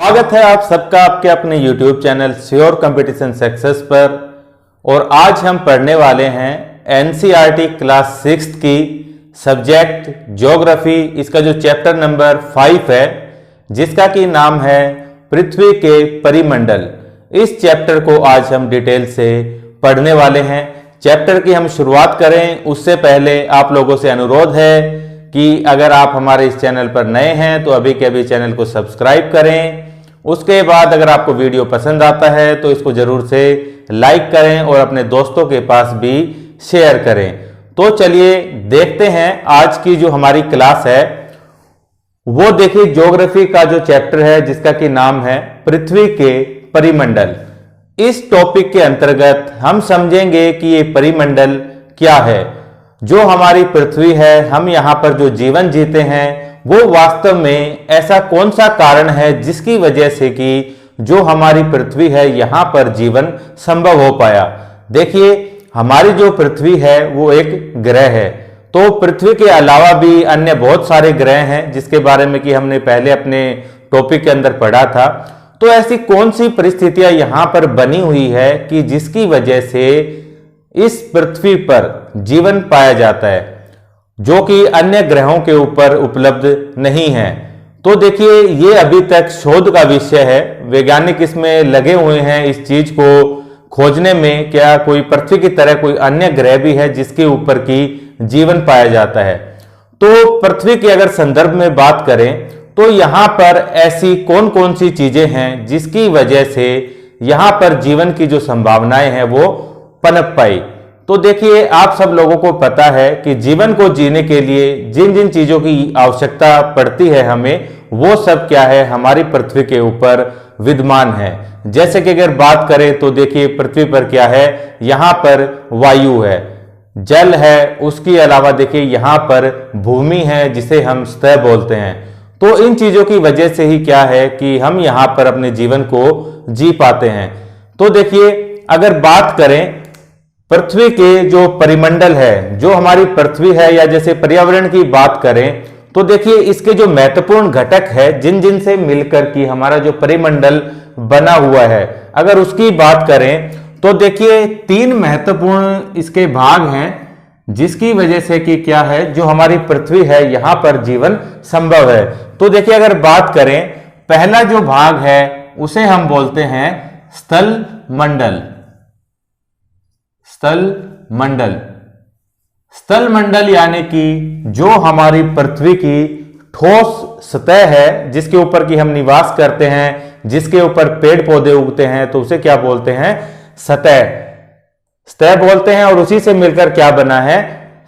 स्वागत है आप सबका आपके अपने YouTube channel sure competition success पर। और आज हम पढ़ने वाले हैं NCERT क्लास 6 की सब्जेक्ट ज्योग्राफी। इसका जो चैप्टर नंबर 5 है जिसका कि नाम है पृथ्वी के परिमंडल। इस चैप्टर को आज हम डिटेल से पढ़ने वाले हैं। चैप्टर की हम शुरुआत करें उससे पहले आप लोगों से अनुरोध है कि अगर आप हमारे इस चैनल पर नए हैं तो अभी के अभी चैनल को सब्सक्राइब करें। उसके बाद अगर आपको वीडियो पसंद आता है तो इसको जरूर से लाइक करें और अपने दोस्तों के पास भी शेयर करें। तो चलिए देखते हैं आज की जो हमारी क्लास है वो देखिए ज्योग्राफी का जो चैप्टर है जिसका कि नाम है पृथ्वी के परिमंडल। इस टॉपिक के अंतर्गत हम समझेंगे कि ये परिमंडल क्या है। जो हमारी पृथ्वी है, हम यहाँ पर जो जीवन जीते हैं वो वास्तव में ऐसा कौन सा कारण है जिसकी वजह से कि जो हमारी पृथ्वी है यहाँ पर जीवन संभव हो पाया। देखिए हमारी जो पृथ्वी है वो एक ग्रह है, तो पृथ्वी के अलावा भी अन्य बहुत सारे ग्रह हैं जिसके बारे में कि हमने पहले अपने टॉपिक के अंदर पढ़ा था। तो ऐसी कौन सी परिस्थितियां यहाँ पर बनी हुई है कि जिसकी वजह से इस पृथ्वी पर जीवन पाया जाता है जो कि अन्य ग्रहों के ऊपर उपलब्ध नहीं है। तो देखिए ये अभी तक शोध का विषय है। वैज्ञानिक इसमें लगे हुए हैं इस चीज को खोजने में, क्या कोई पृथ्वी की तरह कोई अन्य ग्रह भी है जिसके ऊपर की जीवन पाया जाता है। तो पृथ्वी के अगर संदर्भ में बात करें तो यहां पर ऐसी कौन कौन सी चीजें हैं जिसकी वजह से यहां पर जीवन की जो संभावनाएं हैं वो पनप पाई। तो देखिए आप सब लोगों को पता है कि जीवन को जीने के लिए जिन जिन चीजों की आवश्यकता पड़ती है हमें, वो सब क्या है हमारी पृथ्वी के ऊपर विद्यमान है। जैसे कि अगर बात करें तो देखिए पृथ्वी पर क्या है, यहां पर वायु है, जल है, उसके अलावा देखिए यहां पर भूमि है जिसे हम सतह बोलते हैं। तो इन चीजों की वजह से ही क्या है कि हम यहां पर अपने जीवन को जी पाते हैं। तो देखिए अगर बात करें पृथ्वी के जो परिमंडल है, जो हमारी पृथ्वी है या जैसे पर्यावरण की बात करें तो देखिए इसके जो महत्वपूर्ण घटक है जिन जिन से मिलकर कि हमारा जो परिमंडल बना हुआ है, अगर उसकी बात करें तो देखिए 3 महत्वपूर्ण इसके भाग हैं जिसकी वजह से कि क्या है जो हमारी पृथ्वी है यहां पर जीवन संभव है। तो देखिए अगर बात करें पहला जो भाग है उसे हम बोलते हैं स्थल मंडल। स्थल मंडल, स्थल मंडल यानी कि जो हमारी पृथ्वी की ठोस सतह है जिसके ऊपर की हम निवास करते हैं, जिसके ऊपर पेड़ पौधे उगते हैं, तो उसे क्या बोलते हैं सतह, सतह बोलते हैं। और उसी से मिलकर क्या बना है,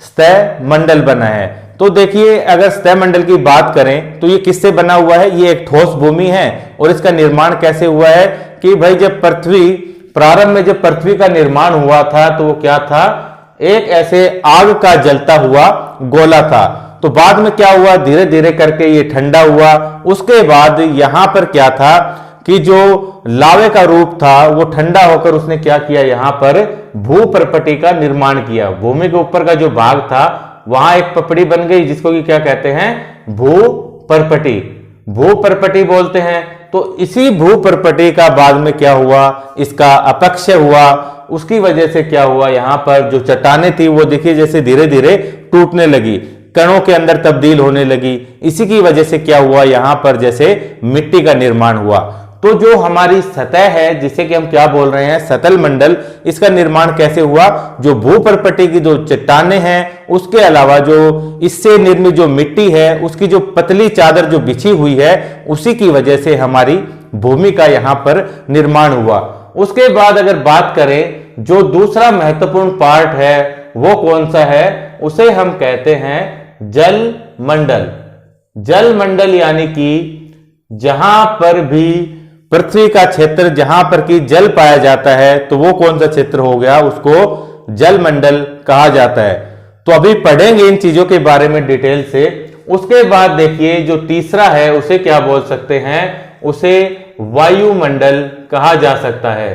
सतह मंडल बना है। तो देखिए अगर सतह मंडल की बात करें तो ये किससे बना हुआ है, ये एक ठोस भूमि है। और इसका निर्माण कैसे हुआ है कि भाई जब पृथ्वी प्रारंभ में जब पृथ्वी का निर्माण हुआ था तो वो क्या था, एक ऐसे आग का जलता हुआ गोला था। तो बाद में क्या हुआ, धीरे धीरे करके ये ठंडा हुआ। उसके बाद यहां पर क्या था कि जो लावे का रूप था वो ठंडा होकर उसने क्या किया, यहां पर भूपर्पटी का निर्माण किया। भूमि के ऊपर का जो भाग था वहां एक पपड़ी बन गई जिसको कि क्या कहते हैं, भूपर्पटी, भूपर्पटी बोलते हैं। तो इसी भूपर्पटी का बाद में क्या हुआ, इसका अपक्षय हुआ। उसकी वजह से क्या हुआ, यहां पर जो चट्टानें थी वो देखिए जैसे धीरे धीरे टूटने लगी, कणों के अंदर तब्दील होने लगी। इसी की वजह से क्या हुआ, यहां पर जैसे मिट्टी का निर्माण हुआ। तो जो हमारी सतह है जिसे कि हम क्या बोल रहे हैं सतल मंडल, इसका निर्माण कैसे हुआ, जो भूपर्पटी की जो चट्टानें हैं उसके अलावा जो इससे निर्मित जो मिट्टी है उसकी जो पतली चादर जो बिछी हुई है उसी की वजह से हमारी भूमि का यहां पर निर्माण हुआ। उसके बाद अगर बात करें जो दूसरा महत्वपूर्ण पार्ट है वो कौन सा है, उसे हम कहते हैं जल मंडल। जल मंडल यानी कि जहां पर भी पृथ्वी का क्षेत्र जहां पर कि जल पाया जाता है तो वो कौन सा क्षेत्र हो गया, उसको जल मंडल कहा जाता है। तो अभी पढ़ेंगे इन चीजों के बारे में डिटेल से। उसके बाद देखिए जो तीसरा है उसे क्या बोल सकते हैं, उसे वायुमंडल कहा जा सकता है।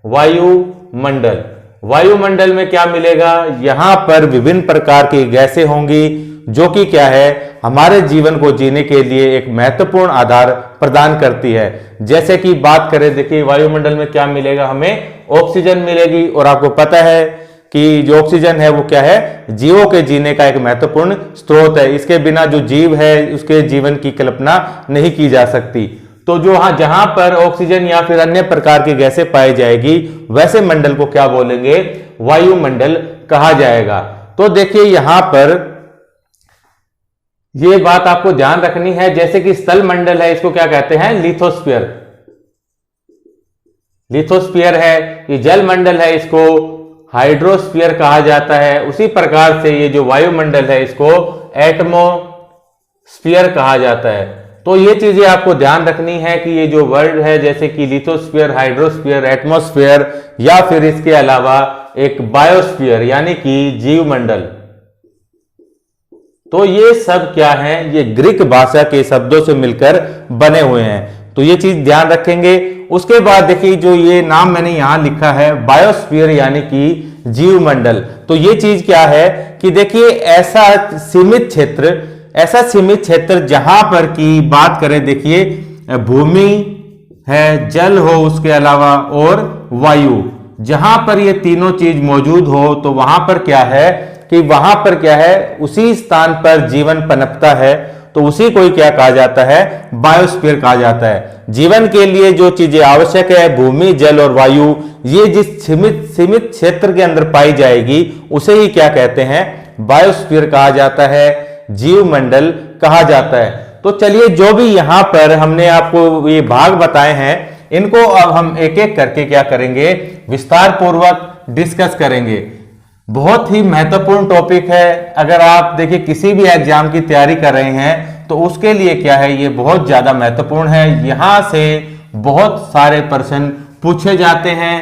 वायुमंडल, वायुमंडल में क्या मिलेगा, यहां पर विभिन्न प्रकार की गैसें होंगी जो कि क्या है, हमारे जीवन को जीने के लिए एक महत्वपूर्ण आधार प्रदान करती है। जैसे कि बात करें, देखिए वायुमंडल में क्या मिलेगा, हमें ऑक्सीजन मिलेगी, और आपको पता है कि जो ऑक्सीजन है वो क्या है, जीवों के जीने का एक महत्वपूर्ण स्रोत है। इसके बिना जो जीव है उसके जीवन की कल्पना नहीं की जा सकती। तो जो जहां पर ऑक्सीजन या फिर अन्य प्रकार की गैसें पाई जाएगी, वैसे मंडल को क्या बोलेंगे, वायुमंडल कहा जाएगा। तो देखिए यहां पर यह बात आपको ध्यान रखनी है, जैसे कि स्थल मंडल है, इसको क्या कहते हैं, लिथोस्फीयर। लिथोस्फीयर है। ये जल मंडल है, इसको हाइड्रोस्फीयर कहा जाता है। उसी प्रकार से ये जो वायुमंडल है इसको एटमोस्फीयर कहा जाता है। तो ये चीजें आपको ध्यान रखनी है कि ये जो वर्ड है, जैसे कि लिथोस्फीयर, हाइड्रोस्फीयर, एटमॉस्फेयर, या फिर इसके अलावा एक बायोस्फीयर यानी कि जीवमंडल, तो ये सब क्या है, ये ग्रीक भाषा के शब्दों से मिलकर बने हुए हैं। तो ये चीज ध्यान रखेंगे। उसके बाद देखिए जो ये नाम मैंने यहां लिखा है बायोस्फीयर यानी कि जीवमंडल, तो ये चीज क्या है कि देखिए ऐसा सीमित क्षेत्र जहां पर की बात करें, देखिए भूमि है, जल हो, उसके अलावा और वायु, जहां पर ये तीनों चीज मौजूद हो, तो वहां पर क्या है कि वहां पर क्या है, उसी स्थान पर जीवन पनपता है। तो उसी को ही क्या कहा जाता है, बायोस्फीयर कहा जाता है। जीवन के लिए जो चीजें आवश्यक है, भूमि, जल और वायु, ये जिस सीमित क्षेत्र के अंदर पाई जाएगी उसे ही क्या कहते हैं, बायोस्फीयर कहा जाता है, जीवमंडल कहा जाता है। तो चलिए जो भी यहां पर हमने आपको ये भाग बताए हैं, इनको अब हम एक एक करके क्या करेंगे, विस्तार पूर्वक डिस्कस करेंगे। बहुत ही महत्वपूर्ण टॉपिक है। अगर आप देखिए किसी भी एग्जाम की तैयारी कर रहे हैं तो उसके लिए क्या है, ये बहुत ज्यादा महत्वपूर्ण है। यहां से बहुत सारे प्रश्न पूछे जाते हैं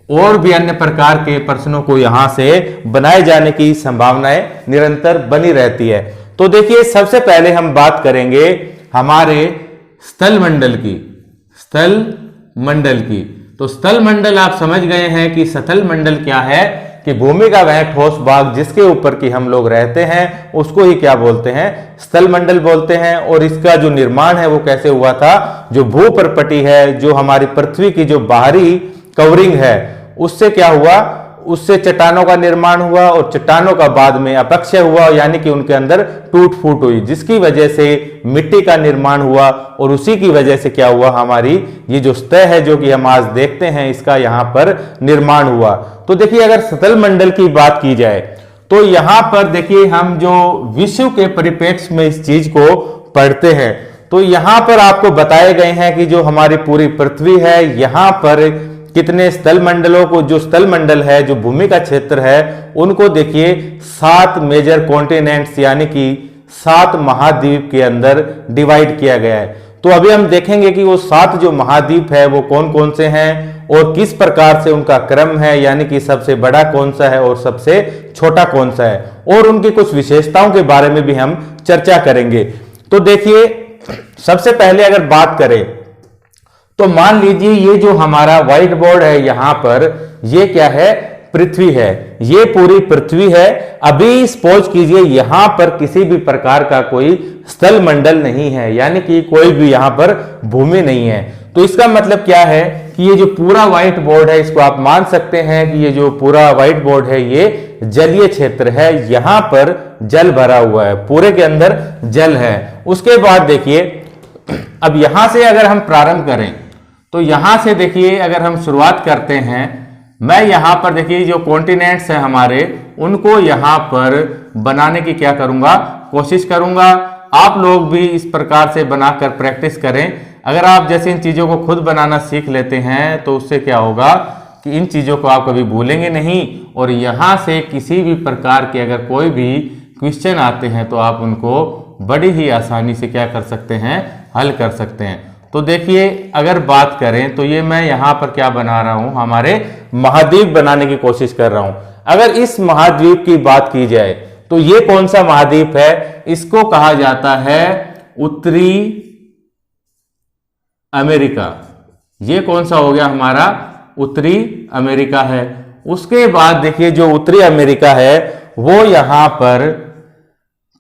और भी अन्य प्रकार के प्रश्नों को यहां से बनाए जाने की संभावनाएं निरंतर बनी रहती है। तो देखिए सबसे पहले हम बात करेंगे हमारे स्थल मंडल की। तो स्थल मंडल आप समझ गए हैं कि स्थल मंडल क्या है, कि भूमि का वह ठोस भाग जिसके ऊपर की हम लोग रहते हैं उसको ही क्या बोलते हैं, स्थल मंडल बोलते हैं। और इसका जो निर्माण है वो कैसे हुआ था, जो भूपर्पटी है, जो हमारी पृथ्वी की जो बाहरी कवरिंग है, उससे क्या हुआ, उससे चट्टानों का निर्माण हुआ, और चट्टानों का बाद में अपक्षय हुआ, यानी कि उनके अंदर टूट फूट हुई, जिसकी वजह से मिट्टी का निर्माण हुआ, और उसी की वजह से क्या हुआ, हमारी ये जो सतह है जो कि हम आज देखते हैं, इसका यहां पर निर्माण हुआ। तो देखिए अगर स्थल मंडल की बात की जाए तो यहां पर देखिए हम जो विश्व के परिप्रेक्ष्य में इस चीज को पढ़ते हैं, तो यहां पर आपको बताए गए हैं कि जो हमारी पूरी पृथ्वी है, यहां पर कितने स्थल मंडलों को, जो स्थल मंडल है, जो भूमि का क्षेत्र है, उनको देखिए 7 मेजर कॉन्टिनेंट्स यानी कि 7 महाद्वीप के अंदर डिवाइड किया गया है। तो अभी हम देखेंगे कि वो 7 जो महाद्वीप है वो कौन कौन से हैं और किस प्रकार से उनका क्रम है, यानी कि सबसे बड़ा कौन सा है और सबसे छोटा कौन सा है, और उनकी कुछ विशेषताओं के बारे में भी हम चर्चा करेंगे। तो देखिए सबसे पहले अगर बात करें तो मान लीजिए ये जो हमारा व्हाइट बोर्ड है, यहां पर ये क्या है, पृथ्वी है, ये पूरी पृथ्वी है। अभी सपोज कीजिए यहां पर किसी भी प्रकार का कोई स्थल मंडल नहीं है, यानी कि कोई भी यहां पर भूमि नहीं है। तो इसका मतलब क्या है कि ये जो पूरा व्हाइट बोर्ड है, इसको आप मान सकते हैं कि ये जो पूरा व्हाइट बोर्ड है ये जलीय क्षेत्र है, यहां पर जल भरा हुआ है, पूरे के अंदर जल है। उसके बाद देखिए अब यहां से अगर हम प्रारंभ करें तो यहां से देखिए अगर हम शुरुआत करते हैं, मैं यहां पर देखिए जो कॉन्टिनेंट्स हैं हमारे, उनको यहां पर बनाने की क्या करूंगा, कोशिश करूंगा। आप लोग भी इस प्रकार से बनाकर प्रैक्टिस करें। अगर आप जैसे इन चीजों को खुद बनाना सीख लेते हैं तो उससे क्या होगा कि इन चीजों को आप कभी भूलेंगे नहीं, और यहां से किसी भी प्रकार के अगर कोई भी क्वेश्चन आते हैं तो आप उनको बड़ी ही आसानी से क्या कर सकते हैं, हल कर सकते हैं। तो देखिए अगर बात करें तो ये मैं यहां पर क्या बना रहा हूं, हमारे महाद्वीप बनाने की कोशिश कर रहा हूं। अगर इस महाद्वीप की बात की जाए तो ये कौन सा महाद्वीप है, इसको कहा जाता है उत्तरी अमेरिका। ये कौन सा हो गया हमारा, उत्तरी अमेरिका है। उसके बाद देखिए जो उत्तरी अमेरिका है वो यहां पर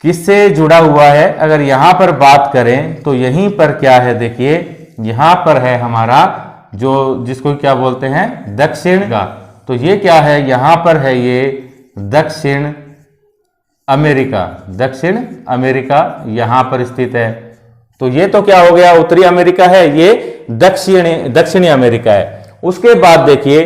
किससे जुड़ा हुआ है? अगर यहां पर बात करें तो यहीं पर क्या है, देखिए यहां पर है हमारा जो जिसको क्या बोलते हैं दक्षिण का। तो ये क्या है, यहां पर है ये दक्षिण अमेरिका। दक्षिण अमेरिका यहां पर स्थित है। तो ये तो क्या हो गया, उत्तरी अमेरिका है, ये दक्षिणी अमेरिका है। उसके बाद देखिए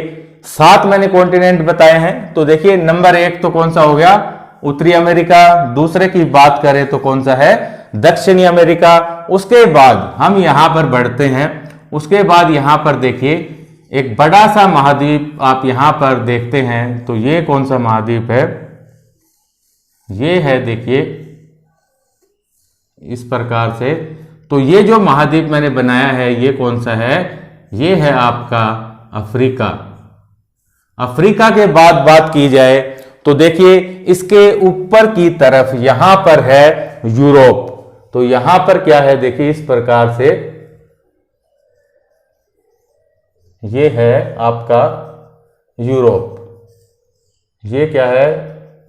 7 मैंने कॉन्टिनेंट बताए हैं। तो देखिए नंबर 1 तो कौन सा हो गया, उत्तरी अमेरिका। दूसरे की बात करें तो कौन सा है, दक्षिणी अमेरिका। उसके बाद हम यहां पर बढ़ते हैं। उसके बाद यहां पर देखिए एक बड़ा सा महाद्वीप आप यहां पर देखते हैं। तो ये कौन सा महाद्वीप है, ये है देखिए इस प्रकार से। तो ये जो महाद्वीप मैंने बनाया है ये कौन सा है, ये है आपका अफ्रीका। अफ्रीका के बाद बात की जाए तो देखिए इसके ऊपर की तरफ यहां पर है यूरोप। तो यहां पर क्या है, देखिए इस प्रकार से ये है आपका यूरोप। ये क्या है,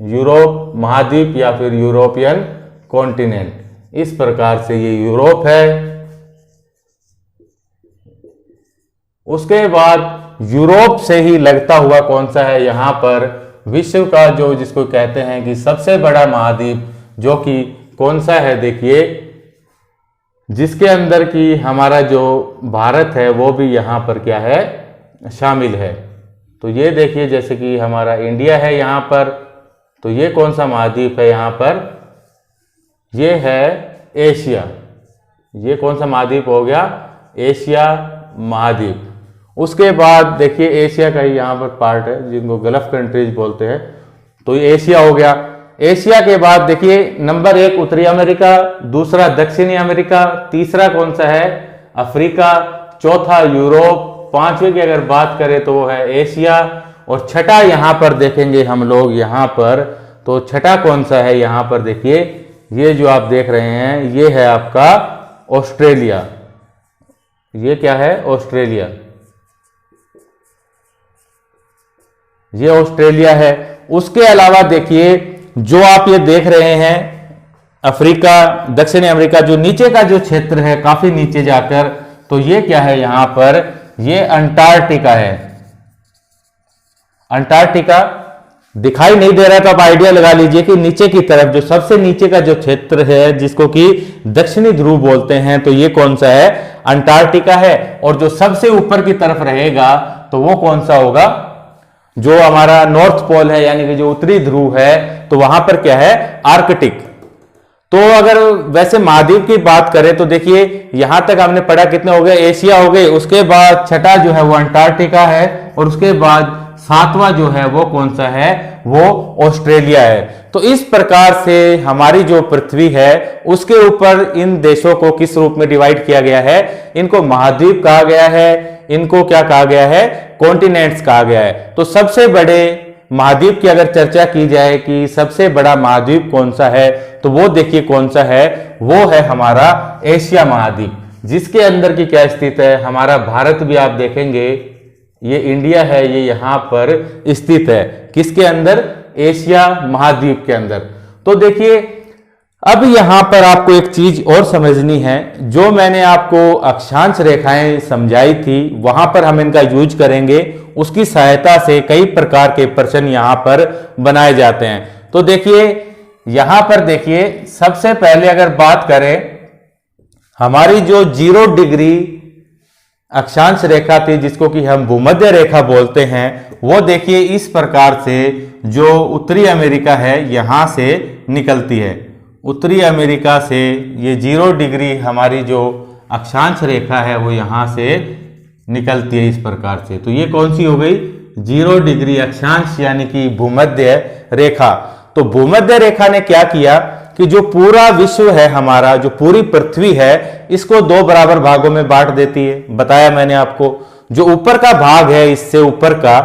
यूरोप महाद्वीप या फिर यूरोपियन कॉन्टिनेंट। इस प्रकार से ये यूरोप है। उसके बाद यूरोप से ही लगता हुआ कौन सा है, यहां पर विश्व का जो जिसको कहते हैं कि सबसे बड़ा महाद्वीप, जो कि कौन सा है, देखिए जिसके अंदर की हमारा जो भारत है वो भी यहां पर क्या है, शामिल है। तो ये देखिए जैसे कि हमारा इंडिया है यहां पर। तो ये कौन सा महाद्वीप है यहां पर, ये है एशिया। ये कौन सा महाद्वीप हो गया, एशिया महाद्वीप। उसके बाद देखिए एशिया का ही यहाँ पर पार्ट है जिनको गल्फ कंट्रीज बोलते हैं। तो ये एशिया हो गया। एशिया के बाद देखिए नंबर 1 उत्तरी अमेरिका, दूसरा दक्षिणी अमेरिका, तीसरा कौन सा है, अफ्रीका, चौथा यूरोप, पांचवे की अगर बात करें तो वो है एशिया, और छठा यहां पर देखेंगे हम लोग यहां पर। तो छठा कौन सा है, यहां पर देखिए ये जो आप देख रहे हैं ये है आपका ऑस्ट्रेलिया। ये क्या है, ऑस्ट्रेलिया। ये ऑस्ट्रेलिया है। उसके अलावा देखिए जो आप ये देख रहे हैं अफ्रीका, दक्षिणी अमेरिका, जो नीचे का जो क्षेत्र है काफी नीचे जाकर, तो ये क्या है यहां पर, ये अंटार्कटिका है। अंटार्कटिका दिखाई नहीं दे रहा तो आप आइडिया लगा लीजिए कि नीचे की तरफ जो सबसे नीचे का जो क्षेत्र है जिसको कि दक्षिणी ध्रुव बोलते हैं, तो ये कौन सा है, अंटार्कटिका है। और जो सबसे ऊपर की तरफ रहेगा तो वो कौन सा होगा, जो हमारा नॉर्थ पोल है यानी कि जो उत्तरी ध्रुव है, तो वहां पर क्या है, आर्कटिक। तो अगर वैसे महाद्वीप की बात करें तो देखिए यहां तक हमने पढ़ा कितने हो गए, एशिया हो गए। उसके बाद छठा जो है वो अंटार्कटिका है, और उसके बाद 7वां जो है वो कौन सा है, वो ऑस्ट्रेलिया है। तो इस प्रकार से हमारी जो पृथ्वी है उसके ऊपर इन देशों को किस रूप में डिवाइड किया गया है, इनको महाद्वीप कहा गया है, इनको क्या कहा गया है, कॉन्टिनेंट्स कहा गया है। तो सबसे बड़े महाद्वीप की अगर चर्चा की जाए कि सबसे बड़ा महाद्वीप कौन सा है, तो वो देखिए कौन सा है, वो है हमारा एशिया महाद्वीप, जिसके अंदर की क्या स्थित है, हमारा भारत भी आप देखेंगे ये इंडिया है, ये यहां पर स्थित है। किसके अंदर, एशिया महाद्वीप के अंदर। तो देखिए अब यहां पर आपको एक चीज और समझनी है, जो मैंने आपको अक्षांश रेखाएं समझाई थी वहां पर हम इनका यूज करेंगे, उसकी सहायता से कई प्रकार के प्रश्न यहां पर बनाए जाते हैं। तो देखिए यहां पर देखिए सबसे पहले अगर बात करें हमारी जो 0 डिग्री अक्षांश रेखा थी जिसको कि हम भूमध्य रेखा बोलते हैं, वो देखिए इस प्रकार से जो उत्तरी अमेरिका है यहां से निकलती है। उत्तरी अमेरिका से ये 0 डिग्री हमारी जो अक्षांश रेखा है वो यहां से निकलती है इस प्रकार से। तो ये कौन सी हो गई, 0 डिग्री अक्षांश यानी कि भूमध्य रेखा। तो भूमध्य रेखा ने क्या किया कि जो पूरा विश्व है हमारा, जो पूरी पृथ्वी है, इसको 2 बराबर भागों में बांट देती है। बताया मैंने आपको, जो ऊपर का भाग है, इससे ऊपर का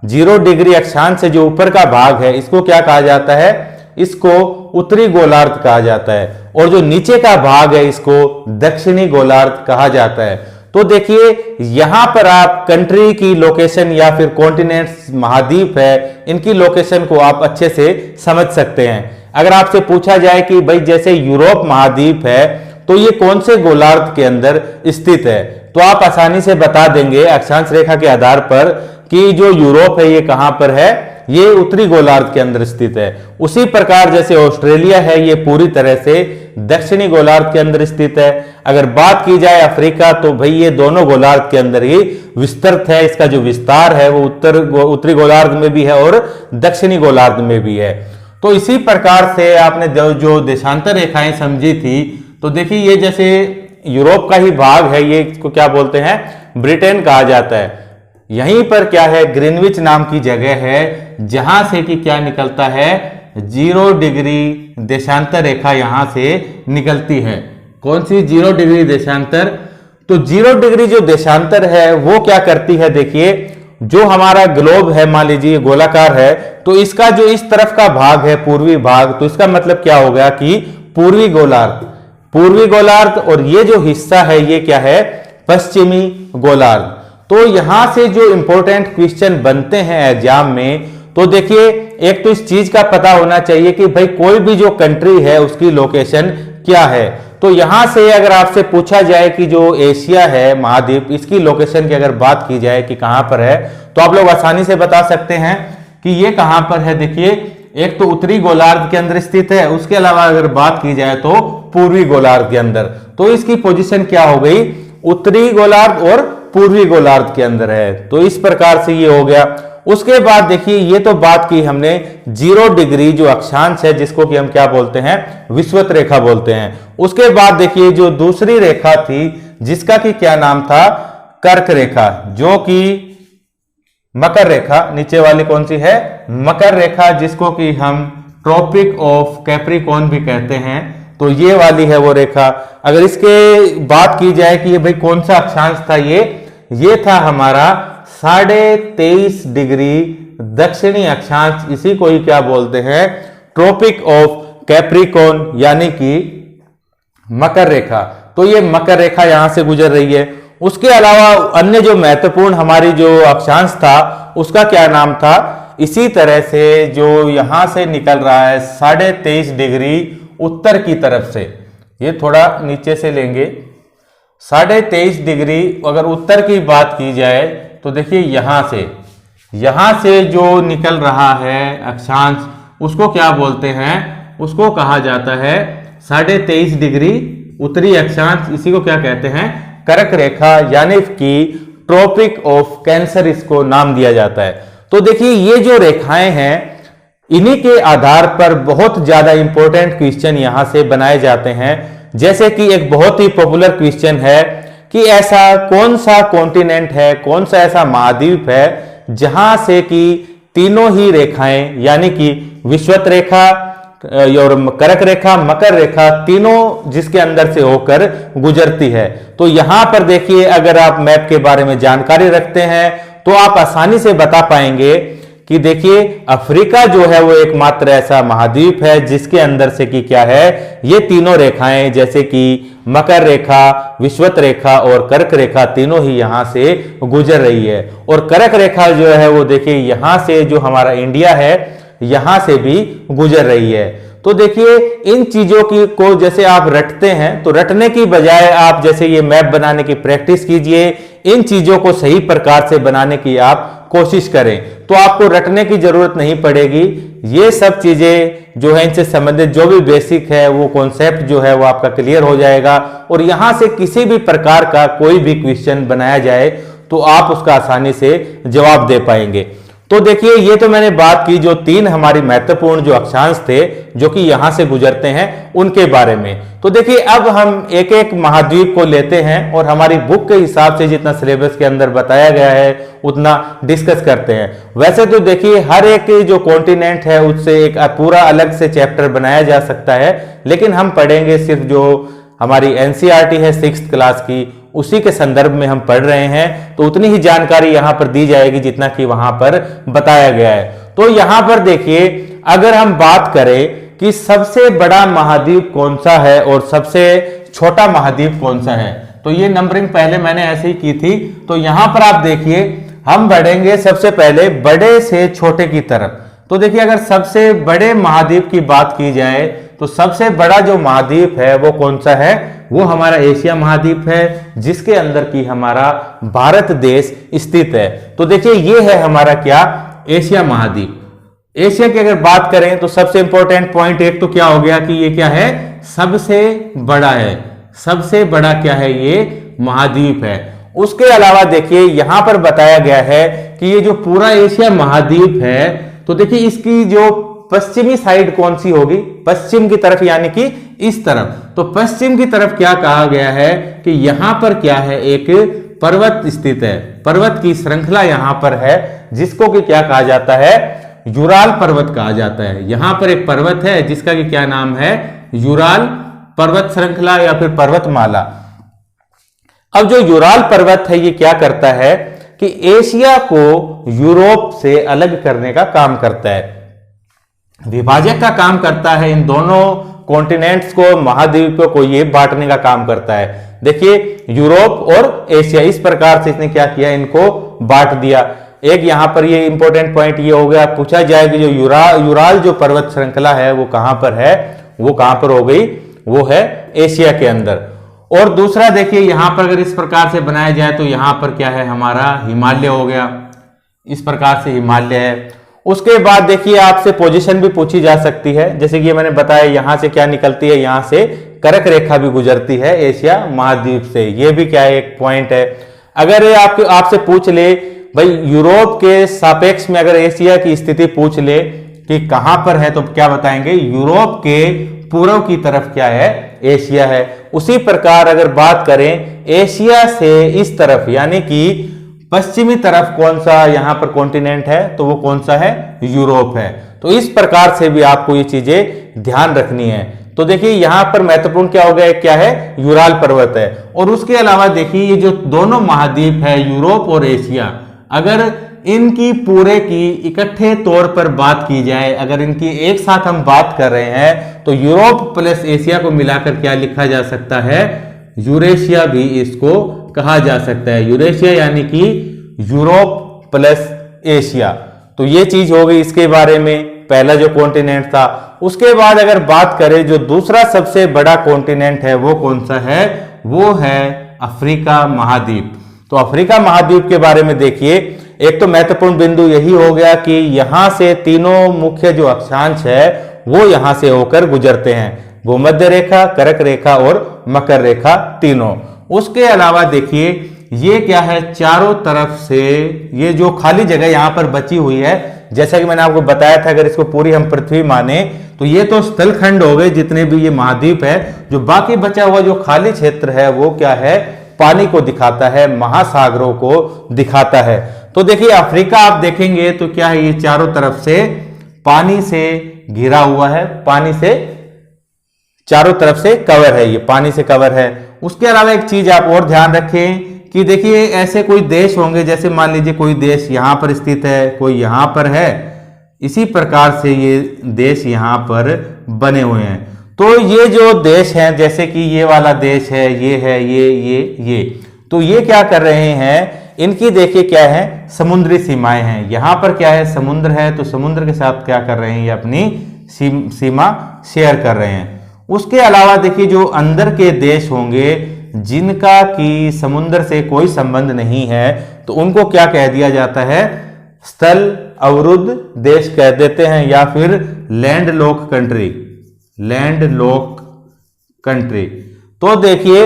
0 डिग्री अक्षांश से जो ऊपर का भाग है, इसको क्या कहा जाता है, इसको उत्तरी गोलार्ध कहा जाता है, और जो नीचे का भाग है इसको दक्षिणी गोलार्ध कहा जाता है। तो देखिए यहां पर आप कंट्री की लोकेशन या फिर कॉन्टिनेंट्स महाद्वीप है, इनकी लोकेशन को आप अच्छे से समझ सकते हैं। अगर आपसे पूछा जाए कि भाई जैसे यूरोप महाद्वीप है तो ये कौन से गोलार्ध के अंदर स्थित है, तो आप आसानी से बता देंगे अक्षांश रेखा के आधार पर कि जो यूरोप है ये कहां पर है, ये उत्तरी गोलार्ध के अंदर स्थित है। उसी प्रकार जैसे ऑस्ट्रेलिया है ये पूरी तरह से दक्षिणी गोलार्ध के अंदर स्थित है। अगर बात की जाए अफ्रीका तो भाई ये दोनों गोलार्ध के अंदर ही विस्तृत है, इसका जो विस्तार है वो उत्तरी गोलार्ध में भी है और दक्षिणी गोलार्ध में भी है। तो इसी प्रकार से आपने जो देशांतर रेखाएं समझी थी, तो देखिए ये जैसे यूरोप का ही भाग है, ये इसको क्या बोलते हैं, ब्रिटेन कहा जाता है। यहीं पर क्या है, ग्रीनविच नाम की जगह है जहां से कि क्या निकलता है, 0 डिग्री देशांतर रेखा यहां से निकलती है। कौन सी 0 डिग्री देशांतर, तो 0 डिग्री जो देशांतर है वो क्या करती है, देखिए जो हमारा ग्लोब है मान लीजिए गोलाकार है, तो इसका जो इस तरफ का भाग है पूर्वी भाग, तो इसका मतलब क्या हो गया कि पूर्वी गोलार्ध और ये जो हिस्सा है ये क्या है, पश्चिमी गोलार्ध। तो यहां से जो इंपॉर्टेंट क्वेश्चन बनते हैं एग्जाम में, तो देखिए एक तो इस चीज का पता होना चाहिए कि भाई कोई भी जो कंट्री है उसकी लोकेशन क्या है। तो यहां से अगर आपसे पूछा जाए कि जो एशिया है महाद्वीप, इसकी लोकेशन की अगर बात की जाए कि कहां पर है, तो आप लोग आसानी से बता सकते हैं कि ये कहां पर है। देखिए एक तो उत्तरी गोलार्ध के अंदर स्थित है, उसके अलावा अगर बात की जाए तो पूर्वी गोलार्ध के अंदर, तो इसकी पोजीशन क्या हो गई, उत्तरी गोलार्ध और पूर्वी गोलार्ध के अंदर है। तो इस प्रकार से ये हो गया। उसके बाद देखिए ये तो बात की हमने 0 डिग्री जो अक्षांश है जिसको कि हम क्या बोलते हैं, विषुवत रेखा बोलते हैं। उसके बाद देखिए जो दूसरी रेखा थी जिसका कि क्या नाम था, कर्क रेखा, जो कि मकर रेखा, नीचे वाली कौन सी है, मकर रेखा, जिसको कि हम ट्रॉपिक ऑफ कैप्रिकॉर्न भी कहते हैं। तो ये वाली है वो रेखा। अगर इसके बात की जाए कि ये भाई कौन सा अक्षांश था, ये था हमारा 23.5 डिग्री दक्षिणी अक्षांश, इसी को ही क्या बोलते हैं, ट्रॉपिक ऑफ कैप्रिकॉर्न यानी कि मकर रेखा। तो ये मकर रेखा यहां से गुजर रही है। उसके अलावा अन्य जो महत्वपूर्ण हमारी जो अक्षांश था उसका क्या नाम था, इसी तरह से जो यहां से निकल रहा है 23.5 डिग्री उत्तर की तरफ से, ये थोड़ा नीचे से लेंगे, 23.5 डिग्री अगर उत्तर की बात की जाए तो देखिए यहां से जो निकल रहा है अक्षांश उसको क्या बोलते हैं, उसको कहा जाता है 23.5 डिग्री उत्तरी अक्षांश, इसी को क्या कहते हैं, कर्क रेखा यानी कि ट्रॉपिक ऑफ कैंसर इसको नाम दिया जाता है। तो देखिए ये जो रेखाएं हैं इन्हीं के आधार पर बहुत ज्यादा इंपॉर्टेंट क्वेश्चन यहां से बनाए जाते हैं। जैसे कि एक बहुत ही पॉपुलर क्वेश्चन है कि ऐसा कौन सा कॉन्टिनेंट है, कौन सा ऐसा महाद्वीप है जहां से कि तीनों ही रेखाएं यानी कि विषुवत रेखा और कर्क रेखा, मकर रेखा, तीनों जिसके अंदर से होकर गुजरती है। तो यहां पर देखिए अगर आप मैप के बारे में जानकारी रखते हैं तो आप आसानी से बता पाएंगे कि देखिए अफ्रीका जो है वो एकमात्र ऐसा महाद्वीप है जिसके अंदर से कि क्या है, ये तीनों रेखाएं जैसे कि मकर रेखा, विषुवत रेखा और कर्क रेखा तीनों ही यहां से गुजर रही है। और कर्क रेखा जो है वो देखिए यहां से जो हमारा इंडिया है यहां से भी गुजर रही है। तो देखिए इन चीजों की को जैसे आप रटते हैं तो रटने की बजाय आप जैसे ये मैप बनाने की प्रैक्टिस कीजिए, इन चीजों को सही प्रकार से बनाने की आप कोशिश करें तो आपको रटने की जरूरत नहीं पड़ेगी। ये सब चीजें जो है इनसे संबंधित जो भी बेसिक है वो कॉन्सेप्ट जो है वो आपका क्लियर हो जाएगा और यहां से किसी भी प्रकार का कोई भी क्वेश्चन बनाया जाए तो आप उसका आसानी से जवाब दे पाएंगे। तो देखिए ये तो मैंने बात की जो 3 हमारी महत्वपूर्ण जो अक्षांश थे जो कि यहां से गुजरते हैं उनके बारे में। तो देखिए अब हम एक एक महाद्वीप को लेते हैं और हमारी बुक के हिसाब से जितना सिलेबस के अंदर बताया गया है उतना डिस्कस करते हैं। वैसे तो देखिए हर एक जो कॉन्टिनेंट है उससे एक पूरा अलग से चैप्टर बनाया जा सकता है, लेकिन हम पढ़ेंगे सिर्फ जो हमारी एनसीईआरटी है 6th क्लास की, उसी के संदर्भ में हम पढ़ रहे हैं। तो उतनी ही जानकारी यहां पर दी जाएगी जितना कि वहां पर बताया गया है। तो यहां पर देखिए अगर हम बात करें कि सबसे बड़ा महाद्वीप कौन सा है और सबसे छोटा महाद्वीप कौन सा है, तो ये नंबरिंग पहले मैंने ऐसे ही की थी। तो यहां पर आप देखिए हम बढ़ेंगे सबसे पहले बड़े से छोटे की तरफ। तो देखिए अगर सबसे बड़े महाद्वीप की बात की जाए तो सबसे बड़ा जो महाद्वीप है वो कौन सा है, वो हमारा एशिया महाद्वीप है, जिसके अंदर की हमारा भारत देश स्थित है। तो देखिए ये है हमारा क्या, एशिया महाद्वीप। एशिया की अगर बात करें तो सबसे इंपॉर्टेंट पॉइंट एक तो क्या हो गया कि ये क्या है, सबसे बड़ा है, सबसे बड़ा क्या है, ये महाद्वीप है। उसके अलावा देखिए यहां पर बताया गया है कि ये जो पूरा एशिया महाद्वीप है, तो देखिए इसकी जो पश्चिमी साइड कौन सी होगी, पश्चिम की तरफ, यानी कि इस तरफ। तो पश्चिम की तरफ क्या कहा गया है कि यहां पर क्या है, एक पर्वत स्थित है, पर्वत की श्रृंखला यहां पर है, जिसको कि क्या कहा जाता है, यूराल पर्वत कहा जाता है। यहां पर एक पर्वत है जिसका कि क्या नाम है, यूराल पर्वत श्रृंखला या फिर पर्वतमाला। अब जो यूराल पर्वत है ये क्या करता है कि एशिया को यूरोप से अलग करने का काम करता है, विभाजक का काम करता है, इन दोनों कॉन्टिनेंट्स को, महाद्वीपों को ये बांटने का काम करता है। देखिए यूरोप और एशिया, इस प्रकार से इसने क्या किया, इनको बांट दिया। एक यहां पर ये इंपॉर्टेंट पॉइंट ये हो गया, पूछा जाए कि जो यूराल जो पर्वत श्रृंखला है वो कहां पर है, वो कहां पर हो गई, वो है एशिया के अंदर। और दूसरा देखिए यहां पर अगर इस प्रकार से बनाया जाए तो यहां पर क्या है, हमारा हिमालय हो गया, इस प्रकार से हिमालय है। उसके बाद देखिए आपसे पोजीशन भी पूछी जा सकती है, जैसे कि मैंने बताया यहां से क्या निकलती है, यहां से कर्क रेखा भी गुजरती है एशिया महाद्वीप से, ये भी क्या है, एक पॉइंट है। अगर ये आपसे पूछ ले भाई यूरोप के सापेक्ष में अगर एशिया की स्थिति पूछ ले कि कहां पर है, तो क्या बताएंगे, यूरोप के पूर्व की तरफ क्या है, एशिया है। उसी प्रकार अगर बात करें एशिया से इस तरफ यानी कि पश्चिमी तरफ कौन सा यहां पर कॉन्टिनेंट है, तो वो कौन सा है, यूरोप है। तो इस प्रकार से भी आपको ये चीजें ध्यान रखनी है। तो देखिए यहां पर महत्वपूर्ण क्या हो गया, क्या है, यूराल पर्वत है। और उसके अलावा देखिए ये जो दोनों महाद्वीप है, यूरोप और एशिया, अगर इनकी पूरे की इकट्ठे तौर पर बात की जाए, अगर इनकी एक साथ हम बात कर रहे हैं, तो यूरोप प्लस एशिया को मिलाकर क्या लिखा जा सकता है, यूरेशिया भी इसको कहा जा सकता है। यूरेशिया यानी कि यूरोप प्लस एशिया। तो ये चीज हो गई इसके बारे में, पहला जो कॉन्टिनेंट था। उसके बाद अगर बात करें जो दूसरा सबसे बड़ा कॉन्टिनेंट है वो कौन सा है, वो है अफ्रीका महाद्वीप। तो अफ्रीका महाद्वीप के बारे में देखिए, एक तो महत्वपूर्ण बिंदु यही हो गया कि यहां से तीनों मुख्य जो अक्षांश है वो यहां से होकर गुजरते हैं, भूमध्य रेखा, कर्क रेखा और मकर रेखा, तीनों। उसके अलावा देखिए ये क्या है, चारों तरफ से ये जो खाली जगह यहां पर बची हुई है, जैसा कि मैंने आपको बताया था, अगर इसको पूरी हम पृथ्वी माने तो ये तो स्थलखंड हो गए जितने भी ये महाद्वीप है। जो बाकी बचा हुआ जो खाली क्षेत्र है वो क्या है, पानी को दिखाता है, महासागरों को दिखाता है। तो देखिए अफ्रीका आप देखेंगे तो क्या है, ये चारों तरफ से पानी से घिरा हुआ है, पानी से चारों तरफ से कवर है, ये पानी से कवर है। उसके अलावा एक चीज आप और ध्यान रखें कि देखिए ऐसे कोई देश होंगे, जैसे मान लीजिए कोई देश यहां पर स्थित है, कोई यहां पर है, इसी प्रकार से ये देश यहां पर बने हुए हैं। तो ये जो देश हैं, जैसे कि ये वाला देश है, ये है, ये, तो ये क्या कर रहे हैं, इनकी देखिए क्या है, समुद्री सीमाएं हैं। यहां पर क्या है, समुद्र है, तो समुद्र के साथ क्या कर रहे हैं, ये अपनी सीमा शेयर कर रहे हैं। उसके अलावा देखिए जो अंदर के देश होंगे जिनका कि समुद्र से कोई संबंध नहीं है, तो उनको क्या कह दिया जाता है, स्थल अवरुद्ध देश कह देते हैं, या फिर land lock country, land lock country. तो देखिए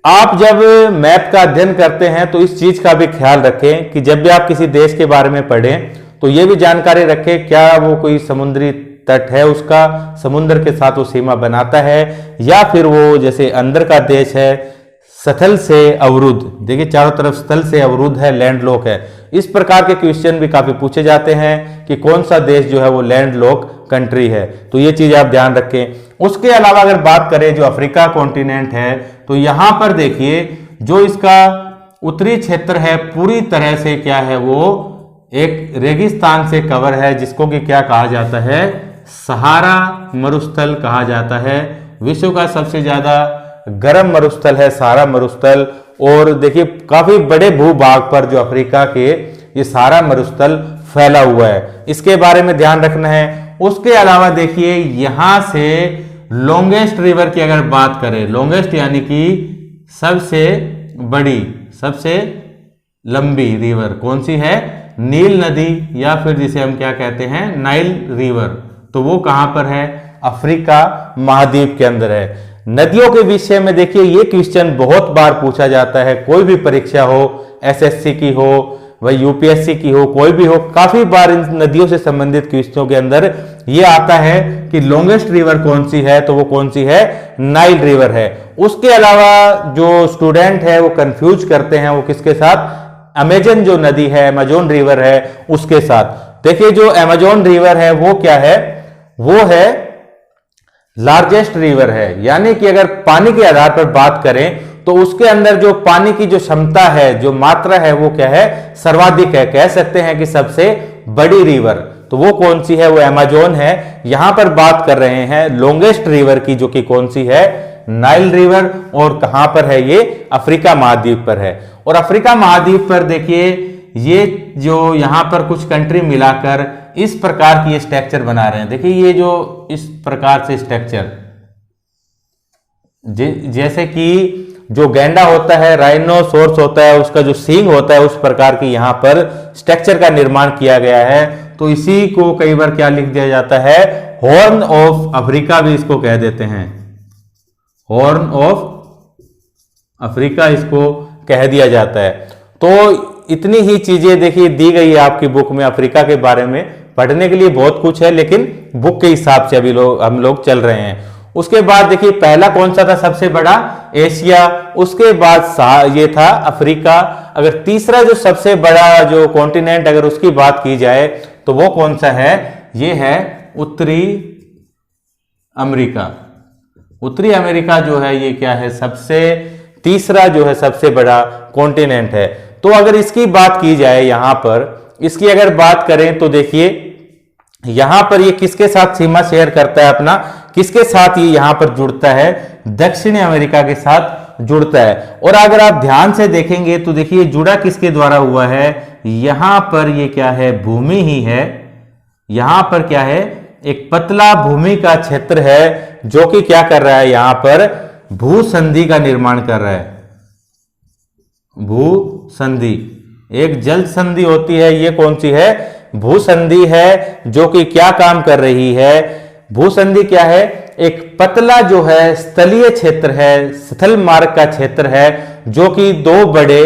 आप जब मैप का अध्ययन करते हैं तो इस चीज का भी ख्याल रखें कि जब भी आप किसी देश के बारे में पढ़ें तो ये भी जानकारी रखें क्या वो कोई समुद्री तट है, उसका समुद्र के साथ वो सीमा बनाता है, या फिर वो जैसे अंदर का देश है स्थल से अवरुद्ध। देखिए चारों तरफ स्थल से अवरुद्ध है, लैंड लॉक है। इस प्रकार के क्वेश्चन भी काफी पूछे जाते हैं कि कौन सा देश जो है वो लैंड लॉक कंट्री है, तो ये चीज आप ध्यान रखें। उसके अलावा अगर बात करें जो अफ्रीका कॉन्टिनेंट है, तो यहां पर देखिए जो इसका उत्तरी क्षेत्र है पूरी तरह से क्या है, वो एक रेगिस्तान से कवर है, जिसको कि क्या कहा जाता है, सहारा मरुस्थल कहा जाता है। विश्व का सबसे ज्यादा गर्म मरुस्थल है सहारा मरुस्थल। और देखिए काफी बड़े भूभाग पर जो अफ्रीका के ये सहारा मरुस्थल फैला हुआ है, इसके बारे में ध्यान रखना है। उसके अलावा देखिए यहां से लॉन्गेस्ट रिवर की अगर बात करें, लॉन्गेस्ट यानी कि सबसे बड़ी, सबसे लंबी रिवर कौन सी है? नील नदी, या फिर जिसे हम क्या कहते हैं, नाइल रिवर। तो वो कहां पर है? अफ्रीका महाद्वीप के अंदर है। नदियों के विषय में देखिए ये क्वेश्चन बहुत बार पूछा जाता है, कोई भी परीक्षा हो, एसएससी की हो, वह यूपीएससी की हो, कोई भी हो, काफी बार इन नदियों से संबंधित क्वेश्चनों के अंदर ये आता है कि लॉन्गेस्ट रिवर कौन सी है, तो वो कौन सी है? नाइल रिवर है। उसके अलावा जो स्टूडेंट है वो कंफ्यूज करते हैं, वो किसके साथ? अमेजन जो नदी है, अमेजोन रिवर है, उसके साथ। देखिए जो अमेजोन रिवर है वो क्या है? वो है लार्जेस्ट रिवर है, यानी कि अगर पानी के आधार पर बात करें तो उसके अंदर जो पानी की जो क्षमता है, जो मात्रा है, वो क्या है? सर्वाधिक है, कह सकते हैं कि सबसे बड़ी रिवर। तो वो कौन सी है? वो अमेजोन है। यहां पर बात कर रहे हैं लॉन्गेस्ट रिवर की, जो कि कौन सी है? Nile river. और कहां पर है ये? अफ्रीका महाद्वीप पर है। और अफ्रीका महाद्वीप पर देखिए ये जो यहां पर कुछ कंट्री मिलाकर इस प्रकार की स्ट्रक्चर बना रहे हैं। देखिए ये जो इस प्रकार से स्ट्रक्चर, जैसे कि जो गैंडा होता है, राइनोसोर्स होता है, उसका जो सींग होता है, उस प्रकार की यहां पर स्ट्रक्चर का निर्माण किया गया है। तो इसी को कई बार क्या लिख दिया जाता है? हॉर्न ऑफ अफ्रीका भी इसको कह देते हैं, हॉर्न ऑफ अफ्रीका इसको कह दिया जाता है। तो इतनी ही चीजें देखिए दी गई है आपकी बुक में अफ्रीका के बारे में। पढ़ने के लिए बहुत कुछ है, लेकिन बुक के हिसाब से अभी हम लोग चल रहे हैं। उसके बाद देखिए पहला कौन सा था सबसे बड़ा? एशिया। उसके बाद ये था अफ्रीका। अगर तीसरा जो सबसे बड़ा जो कॉन्टिनेंट अगर उसकी बात की जाए तो वो कौन सा है? ये है उत्तरी अमेरिका। उत्तरी अमेरिका जो है ये क्या है? सबसे तीसरा जो है सबसे बड़ा कॉन्टिनेंट है। तो अगर इसकी बात की जाए, यहां पर इसकी अगर बात करें तो देखिए यहां पर ये किसके साथ सीमा शेयर करता है अपना? किसके साथ ये यहां पर जुड़ता है? दक्षिणी अमेरिका के साथ जुड़ता है। और अगर आप ध्यान से देखेंगे तो देखिए जुड़ा किसके द्वारा हुआ है? यहां पर ये क्या है? भूमि ही है। यहां पर क्या है? एक पतला भूमि का क्षेत्र है जो कि क्या कर रहा है? यहां पर भूसंधि का निर्माण कर रहा है। भूसंधि, एक जल संधि होती है, ये कौन सी है? भूसंधि है, जो कि क्या काम कर रही है? भूसंधि क्या है? एक पतला जो है स्थलीय क्षेत्र है, स्थल मार्ग का क्षेत्र है, जो कि दो बड़े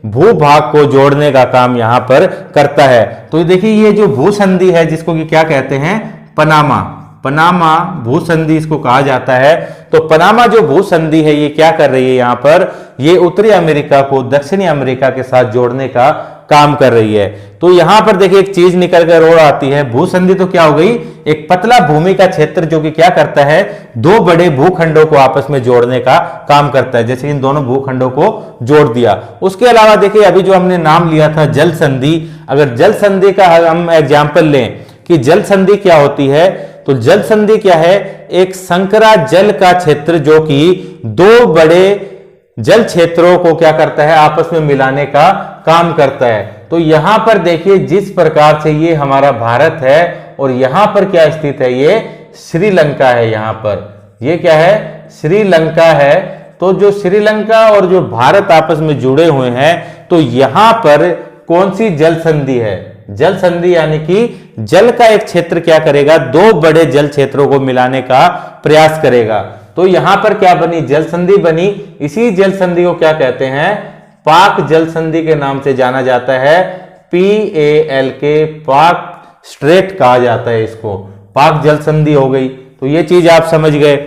भूभाग को जोड़ने का काम यहां पर करता है। तो देखिए ये जो भूसंधि है, जिसको कि क्या कहते हैं? पनामा। पनामा भूसंधि इसको कहा जाता है। तो पनामा जो भूसंधि है ये क्या कर रही है? यहां पर ये उत्तरी अमेरिका को दक्षिणी अमेरिका के साथ जोड़ने का काम कर रही है। तो यहां पर देखिए एक चीज निकल कर और आती है। भूसंधि तो क्या हो गई? एक पतला भूमि का क्षेत्र जो कि क्या करता है? दो बड़े भूखंडों को आपस में जोड़ने का काम करता है, जैसे इन दोनों भूखंडों को जोड़ दिया। उसके अलावा देखिए अभी जो हमने नाम लिया था जल संधि, अगर जल संधि का हम एग्जाम्पल लें कि जल संधि क्या होती है, तो जल संधि क्या है? एक संकरा जल का क्षेत्र जो कि दो बड़े जल क्षेत्रों को क्या करता है? आपस में मिलाने का काम करता है। तो यहां पर देखिए जिस प्रकार से ये हमारा भारत है और यहां पर क्या स्थित है? ये श्रीलंका है। यहां पर ये क्या है? श्रीलंका है। तो जो श्रीलंका और जो भारत आपस में जुड़े हुए हैं, तो यहां पर कौन सी जल संधि है? जल संधि यानी कि जल का एक क्षेत्र क्या करेगा? दो बड़े जल क्षेत्रों को मिलाने का प्रयास करेगा। तो यहां पर क्या बनी? जल संधि बनी। इसी जल संधि को क्या कहते हैं? पाक जल संधि के नाम से जाना जाता है। PALK, पाक स्ट्रेट कहा जाता है इसको। पाक जल संधि हो गई। तो ये चीज आप समझ गए।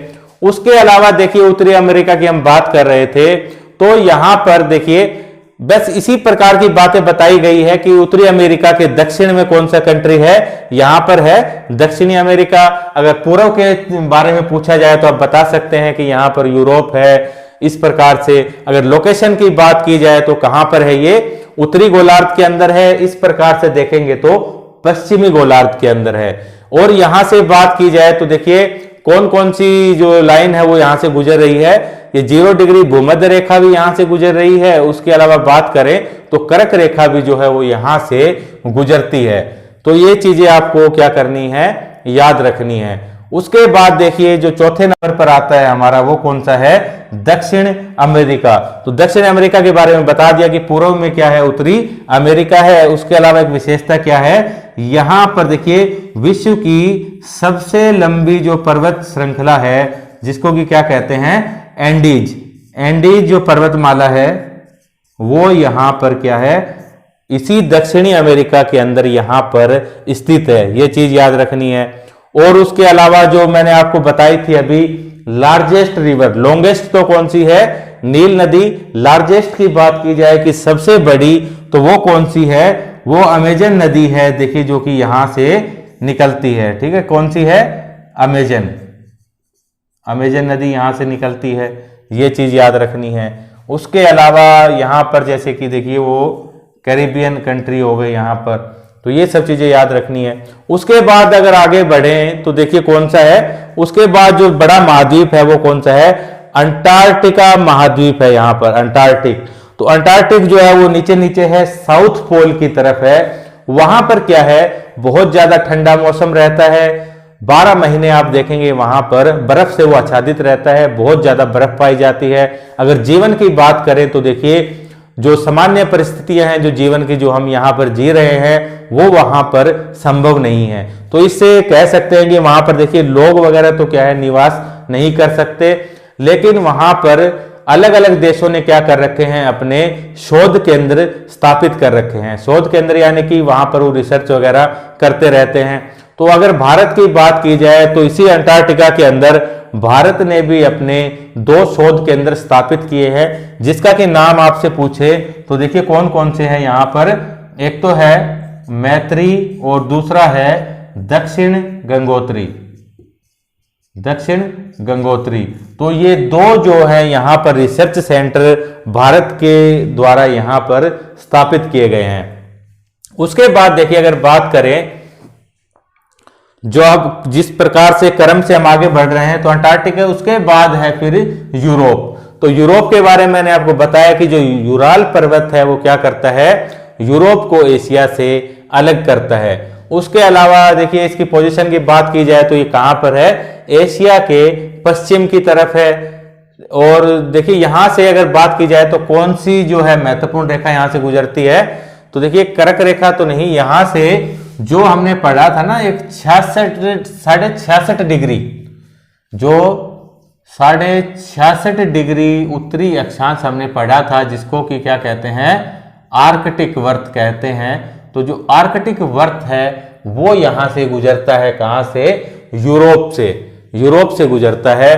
उसके अलावा देखिए उत्तरी अमेरिका की हम बात कर रहे थे, तो यहां पर देखिए बस इसी प्रकार की बातें बताई गई है कि उत्तरी अमेरिका के दक्षिण में कौन सा कंट्री है? यहां पर है दक्षिणी अमेरिका। अगर पूर्व के बारे में पूछा जाए तो आप बता सकते हैं कि यहां पर यूरोप है। इस प्रकार से अगर लोकेशन की बात की जाए तो कहां पर है? ये उत्तरी गोलार्ध के अंदर है। इस प्रकार से देखेंगे तो पश्चिमी गोलार्ध के अंदर है। और यहां से बात की जाए तो देखिए कौन कौन सी जो लाइन है वो यहां से गुजर रही है? ये 0 डिग्री भूमध्य रेखा भी यहां से गुजर रही है। उसके अलावा बात करें तो कर्क रेखा भी जो है वो यहां से गुजरती है। तो ये चीजें आपको क्या करनी है, याद रखनी है। उसके बाद देखिए जो चौथे नंबर पर आता है हमारा, वो कौन सा है, दक्षिण अमेरिका। तो दक्षिण अमेरिका के बारे में बता दिया कि पूर्व में क्या है, उत्तरी अमेरिका है। उसके अलावा एक विशेषता क्या है, यहां पर देखिए विश्व की सबसे लंबी जो पर्वत श्रृंखला है, जिसको कि क्या कहते हैं, एंडीज। एंडीज जो पर्वतमाला है वो यहां पर क्या है, इसी दक्षिणी अमेरिका के अंदर यहां पर स्थित है। ये चीज याद रखनी है। और उसके अलावा जो मैंने आपको बताई थी अभी, लार्जेस्ट रिवर, लॉन्गेस्ट तो कौन सी है, नील नदी। लार्जेस्ट की बात की जाए कि सबसे बड़ी, तो वो कौन सी है, वो अमेजन नदी है। देखिए जो कि यहां से निकलती है, ठीक है, कौन सी है, अमेजन। अमेजन नदी यहां से निकलती है, ये चीज याद रखनी है। उसके अलावा यहां पर जैसे कि देखिए वो कैरिबियन कंट्री हो गए यहां पर, तो ये सब चीजें याद रखनी है। उसके बाद अगर आगे बढ़े तो देखिए कौन सा है, उसके बाद जो बड़ा महाद्वीप है वो कौन सा है, अंटार्कटिका महाद्वीप है यहां पर, अंटार्कटिक। तो अंटार्कटिक जो है वो नीचे नीचे है, साउथ पोल की तरफ है। वहां पर क्या है, बहुत ज्यादा ठंडा मौसम रहता है, 12 महीने आप देखेंगे वहां पर बर्फ से वो आच्छादित रहता है, बहुत ज्यादा बर्फ पाई जाती है। अगर जीवन की बात करें तो देखिए जो सामान्य परिस्थितियां हैं, जो जीवन की जो हम यहाँ पर जी रहे हैं, वो वहां पर संभव नहीं है। तो इससे कह सकते हैं कि वहां पर देखिए लोग वगैरह तो क्या है, निवास नहीं कर सकते, लेकिन वहां पर अलग अलग देशों ने क्या कर रखे हैं, अपने शोध केंद्र स्थापित कर रखे हैं। शोध केंद्र यानी कि वहां पर वो रिसर्च वगैरह करते रहते हैं। तो अगर भारत की बात की जाए तो इसी अंटार्कटिका के अंदर भारत ने भी अपने 2 शोध केंद्र स्थापित किए हैं, जिसका कि नाम आपसे पूछे तो देखिए कौन कौन से हैं यहां पर। एक तो है मैत्री और दूसरा है दक्षिण गंगोत्री, दक्षिण गंगोत्री। तो ये 2 जो है यहां पर रिसर्च सेंटर भारत के द्वारा यहां पर स्थापित किए गए हैं। उसके बाद देखिए अगर बात करें जो अब जिस प्रकार से क्रम से हम आगे बढ़ रहे हैं, तो अंटार्कटिका, उसके बाद है फिर यूरोप। तो यूरोप के बारे में मैंने आपको बताया कि जो यूराल पर्वत है वो क्या करता है, यूरोप को एशिया से अलग करता है। उसके अलावा देखिए इसकी पोजीशन की बात की जाए तो ये कहां पर है, एशिया के पश्चिम की तरफ है। और देखिए यहां से अगर बात की जाए तो कौन सी जो है महत्वपूर्ण रेखा यहां से गुजरती है, तो देखिए कर्क रेखा तो नहीं, यहां से जो हमने पढ़ा था ना, एक 66.5 डिग्री, जो 66.5 डिग्री उत्तरी अक्षांश हमने पढ़ा था, जिसको कि क्या कहते हैं, आर्कटिक वर्त कहते हैं। तो जो आर्कटिक वर्त है वो यहां से गुजरता है, कहां से, यूरोप से, यूरोप से गुजरता है।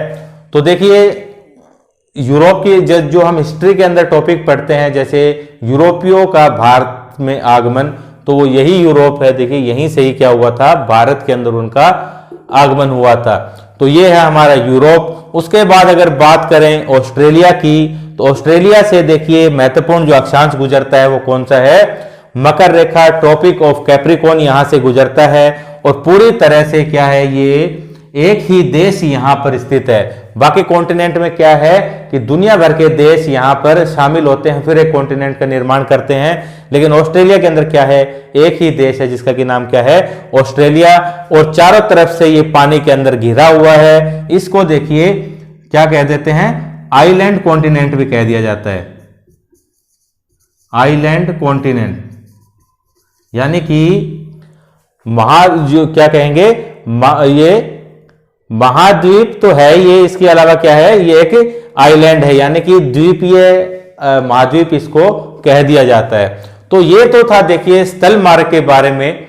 तो देखिए यूरोप की जो हम हिस्ट्री के अंदर टॉपिक पढ़ते हैं, जैसे यूरोपियों का भारत में आगमन, तो वो यही यूरोप है। देखिए यहीं से ही क्या हुआ था, भारत के अंदर उनका आगमन हुआ था। तो ये है हमारा यूरोप। उसके बाद अगर बात करें ऑस्ट्रेलिया की, तो ऑस्ट्रेलिया से देखिए महत्वपूर्ण जो अक्षांश गुजरता है वो कौन सा है, मकर रेखा, ट्रॉपिक ऑफ कैप्रिकॉर्न यहां से गुजरता है। और पूरी तरह से क्या है, ये एक ही देश यहां पर स्थित है। बाकी कॉन्टिनेंट में क्या है कि दुनिया भर के देश यहां पर शामिल होते हैं, फिर एक कॉन्टिनेंट का निर्माण करते हैं। लेकिन ऑस्ट्रेलिया के अंदर क्या है, एक ही देश है जिसका कि नाम क्या है, ऑस्ट्रेलिया। और चारों तरफ से ये पानी के अंदर घिरा हुआ है। इसको देखिए क्या कह देते हैं, आइलैंड कॉन्टिनेंट भी कह दिया जाता है, आइलैंड कॉन्टिनेंट। यानी कि जो क्या कहेंगे, ये महाद्वीप तो है ये, इसके अलावा क्या है, ये एक आइलैंड है, यानी कि द्वीपीय महाद्वीप इसको कह दिया जाता है। तो ये तो था देखिए स्थल मार्ग के बारे में।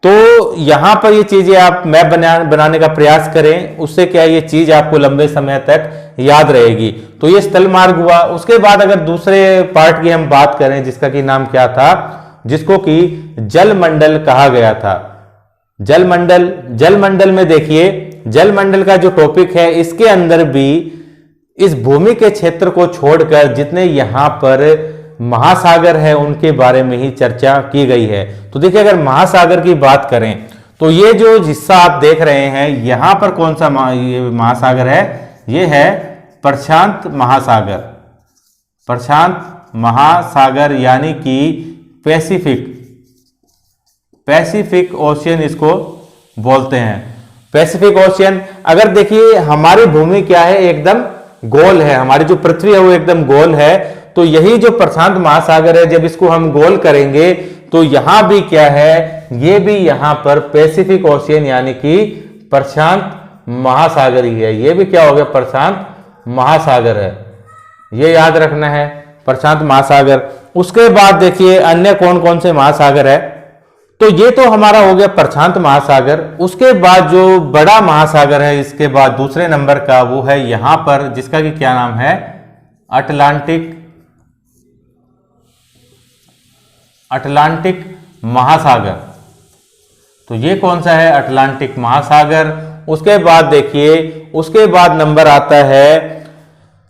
तो यहां पर ये चीजें आप मैप बनाने का प्रयास करें, उससे क्या ये चीज आपको लंबे समय तक याद रहेगी। तो ये स्थल मार्ग हुआ। उसके बाद अगर दूसरे पार्ट की हम बात करें, जिसका कि नाम क्या था, जिसको कि जलमंडल कहा गया था, जलमंडल। जलमंडल में देखिए जलमंडल का जो टॉपिक है, इसके अंदर भी इस भूमि के क्षेत्र को छोड़कर जितने यहां पर महासागर है उनके बारे में ही चर्चा की गई है। तो देखिए अगर महासागर की बात करें तो ये जो हिस्सा आप देख रहे हैं, यहां पर कौन सा ये महासागर है, ये है प्रशांत महासागर, प्रशांत महासागर यानी कि पैसिफिक, पैसिफिक ओशियन इसको बोलते हैं। पैसिफिक ओशियन, अगर देखिए हमारी भूमि क्या है, एकदम गोल है, हमारी जो पृथ्वी है वो एकदम गोल है, तो यही जो प्रशांत महासागर है, जब इसको हम गोल करेंगे तो यहां भी क्या है, ये भी यहां पर पैसिफिक ओशियन यानी कि प्रशांत महासागर ही है। ये भी क्या हो गया, प्रशांत महासागर है, ये याद रखना है, प्रशांत महासागर। उसके बाद देखिए अन्य कौन कौन से महासागर है, तो ये तो हमारा हो गया प्रशांत महासागर। उसके बाद जो बड़ा महासागर है इसके बाद दूसरे नंबर का, वो है यहां पर, जिसका कि क्या नाम है, अटलांटिक महासागर। तो ये कौन सा है, अटलांटिक महासागर। उसके बाद देखिए, उसके बाद नंबर आता है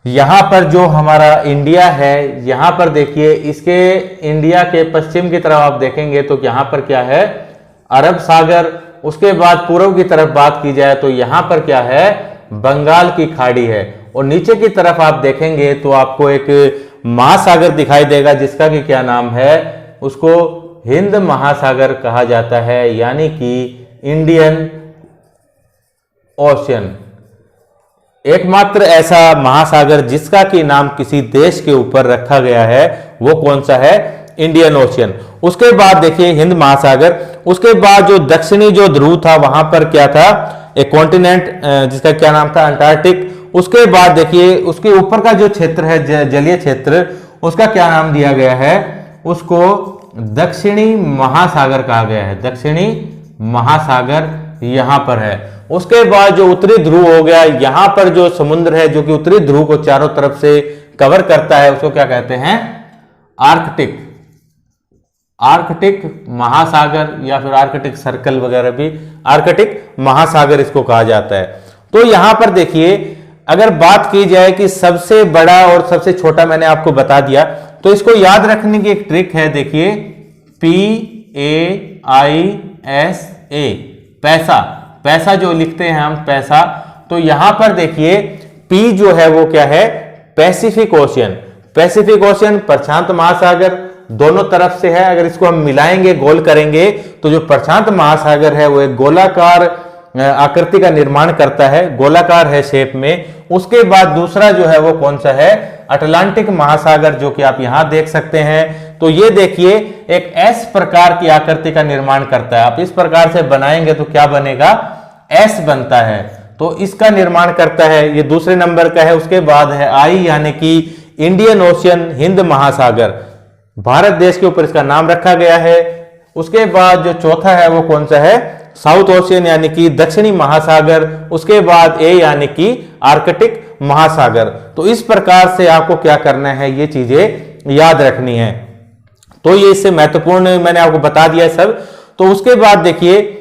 यहां पर जो हमारा इंडिया है, यहां पर देखिए इसके इंडिया के पश्चिम की तरफ आप देखेंगे तो यहां पर क्या है, अरब सागर। उसके बाद पूर्व की तरफ बात की जाए तो यहां पर क्या है, बंगाल की खाड़ी है। और नीचे की तरफ आप देखेंगे तो आपको एक महासागर दिखाई देगा, जिसका कि क्या नाम है, उसको हिंद महासागर कहा जाता है, यानी कि इंडियन ओशियन। एकमात्र ऐसा महासागर जिसका कि नाम किसी देश के ऊपर रखा गया है, वो कौन सा है, इंडियन ओशियन। उसके बाद देखिए हिंद महासागर। उसके बाद जो दक्षिणी जो ध्रुव था वहां पर क्या था, एक कॉन्टिनेंट जिसका क्या नाम था, अंटार्कटिक। उसके बाद देखिए उसके ऊपर का जो क्षेत्र है, जलीय क्षेत्र, उसका क्या नाम दिया गया है, उसको दक्षिणी महासागर कहा गया है, दक्षिणी महासागर यहां पर है। उसके बाद जो उत्तरी ध्रुव हो गया, यहां पर जो समुद्र है जो कि उत्तरी ध्रुव को चारों तरफ से कवर करता है, उसको क्या कहते हैं, आर्कटिक महासागर, या फिर आर्कटिक सर्कल वगैरह भी, आर्कटिक महासागर इसको कहा जाता है। तो यहां पर देखिए अगर बात की जाए कि सबसे बड़ा और सबसे छोटा, मैंने आपको बता दिया, तो इसको याद रखने की एक ट्रिक है। देखिए PAISA, पैसा जो लिखते हैं हम, पैसा। तो यहां पर देखिए P जो है वो क्या है, पैसिफिक ओशियन। पैसिफिक ओशियन प्रशांत महासागर दोनों तरफ से है। अगर इसको हम मिलाएंगे, गोल करेंगे, तो जो प्रशांत महासागर है वो एक गोलाकार आकृति का निर्माण करता है, गोलाकार है शेप में। उसके बाद दूसरा जो है वो कौन सा है, अटलांटिक महासागर, जो कि आप यहां देख सकते हैं। तो ये देखिए एक एस प्रकार की आकृति का निर्माण करता है। आप इस प्रकार से बनाएंगे तो क्या बनेगा, एस बनता है, तो इसका निर्माण करता है, ये दूसरे नंबर का है। उसके बाद है आई, यानी कि इंडियन ओशियन, हिंद महासागर, भारत देश के ऊपर इसका नाम रखा गया है। उसके बाद जो चौथा है वो कौन सा है, साउथ ओशियन, यानी कि दक्षिणी महासागर। उसके बाद ए, यानी कि आर्कटिक महासागर। तो इस प्रकार से आपको क्या करना है, ये चीजें याद रखनी है। तो ये इससे महत्वपूर्ण मैंने आपको बता दिया सब। तो उसके बाद देखिए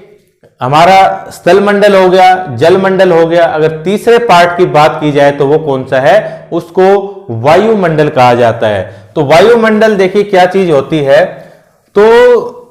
हमारा स्थल मंडल हो गया, जल मंडल हो गया। अगर तीसरे पार्ट की बात की जाए तो वो कौन सा है, उसको वायुमंडल कहा जाता है। तो वायुमंडल देखिए क्या चीज होती है, तो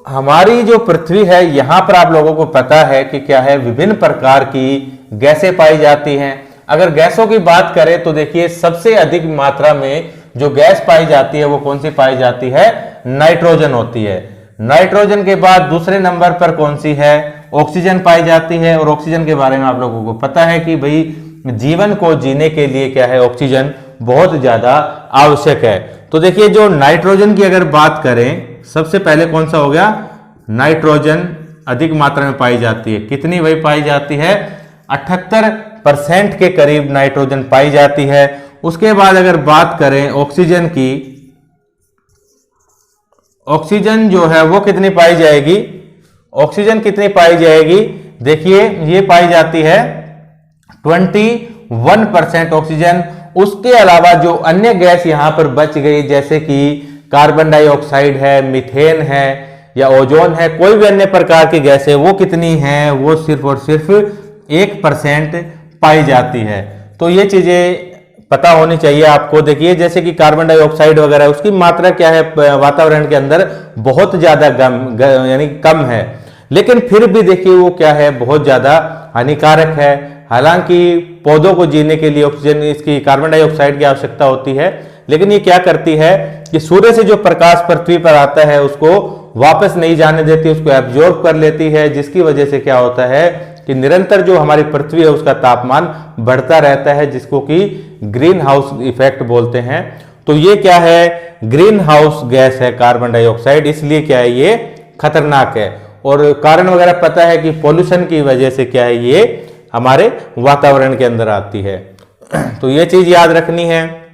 हमारी जो पृथ्वी है यहां पर आप लोगों को पता है कि क्या है, विभिन्न प्रकार की गैसें पाई जाती हैं। अगर गैसों की बात करें तो देखिए सबसे अधिक मात्रा में जो गैस पाई जाती है वो कौन सी पाई जाती है, नाइट्रोजन होती है। नाइट्रोजन के बाद दूसरे नंबर पर कौन सी है, ऑक्सीजन पाई जाती है। और ऑक्सीजन के बारे में आप लोगों को पता है कि भाई जीवन को जीने के लिए क्या है, ऑक्सीजन बहुत ज्यादा आवश्यक है। तो देखिए जो नाइट्रोजन की अगर बात करें, सबसे पहले कौन सा हो गया, नाइट्रोजन अधिक मात्रा में पाई जाती है। कितनी वही पाई जाती है, 78% के करीब नाइट्रोजन पाई जाती है। उसके बाद अगर बात करें ऑक्सीजन की, ऑक्सीजन जो है वो कितनी पाई जाएगी, ऑक्सीजन कितनी पाई जाएगी, देखिए ये पाई जाती है 21% ऑक्सीजन। उसके अलावा जो अन्य गैस यहां पर बच गई, जैसे कि कार्बन डाइऑक्साइड है, मीथेन है या ओजोन है, कोई भी अन्य प्रकार की गैस है, वो कितनी है, वो सिर्फ और सिर्फ 1% पाई जाती है। तो ये चीजें पता होनी चाहिए आपको। देखिए जैसे कि कार्बन डाइऑक्साइड वगैरह, उसकी मात्रा क्या है वातावरण के अंदर, बहुत ज्यादा यानी कम है, लेकिन फिर भी देखिए वो क्या है, बहुत ज्यादा हानिकारक है। हालांकि पौधों को जीने के लिए ऑक्सीजन, इसकी कार्बन डाइऑक्साइड की आवश्यकता होती है, लेकिन ये क्या करती है, कि सूर्य से जो प्रकाश पृथ्वी पर आता है उसको वापस नहीं जाने देती, उसको एब्जॉर्ब कर लेती है, जिसकी वजह से क्या होता है कि निरंतर जो हमारी पृथ्वी है उसका तापमान बढ़ता रहता है, जिसको कि ग्रीन हाउस इफेक्ट बोलते हैं। तो ये क्या है, ग्रीन हाउस गैस है कार्बन डाइऑक्साइड, इसलिए क्या है ये खतरनाक है। और कारण वगैरह पता है कि पॉल्यूशन की वजह से क्या है ये हमारे वातावरण के अंदर आती है। तो ये चीज याद रखनी है।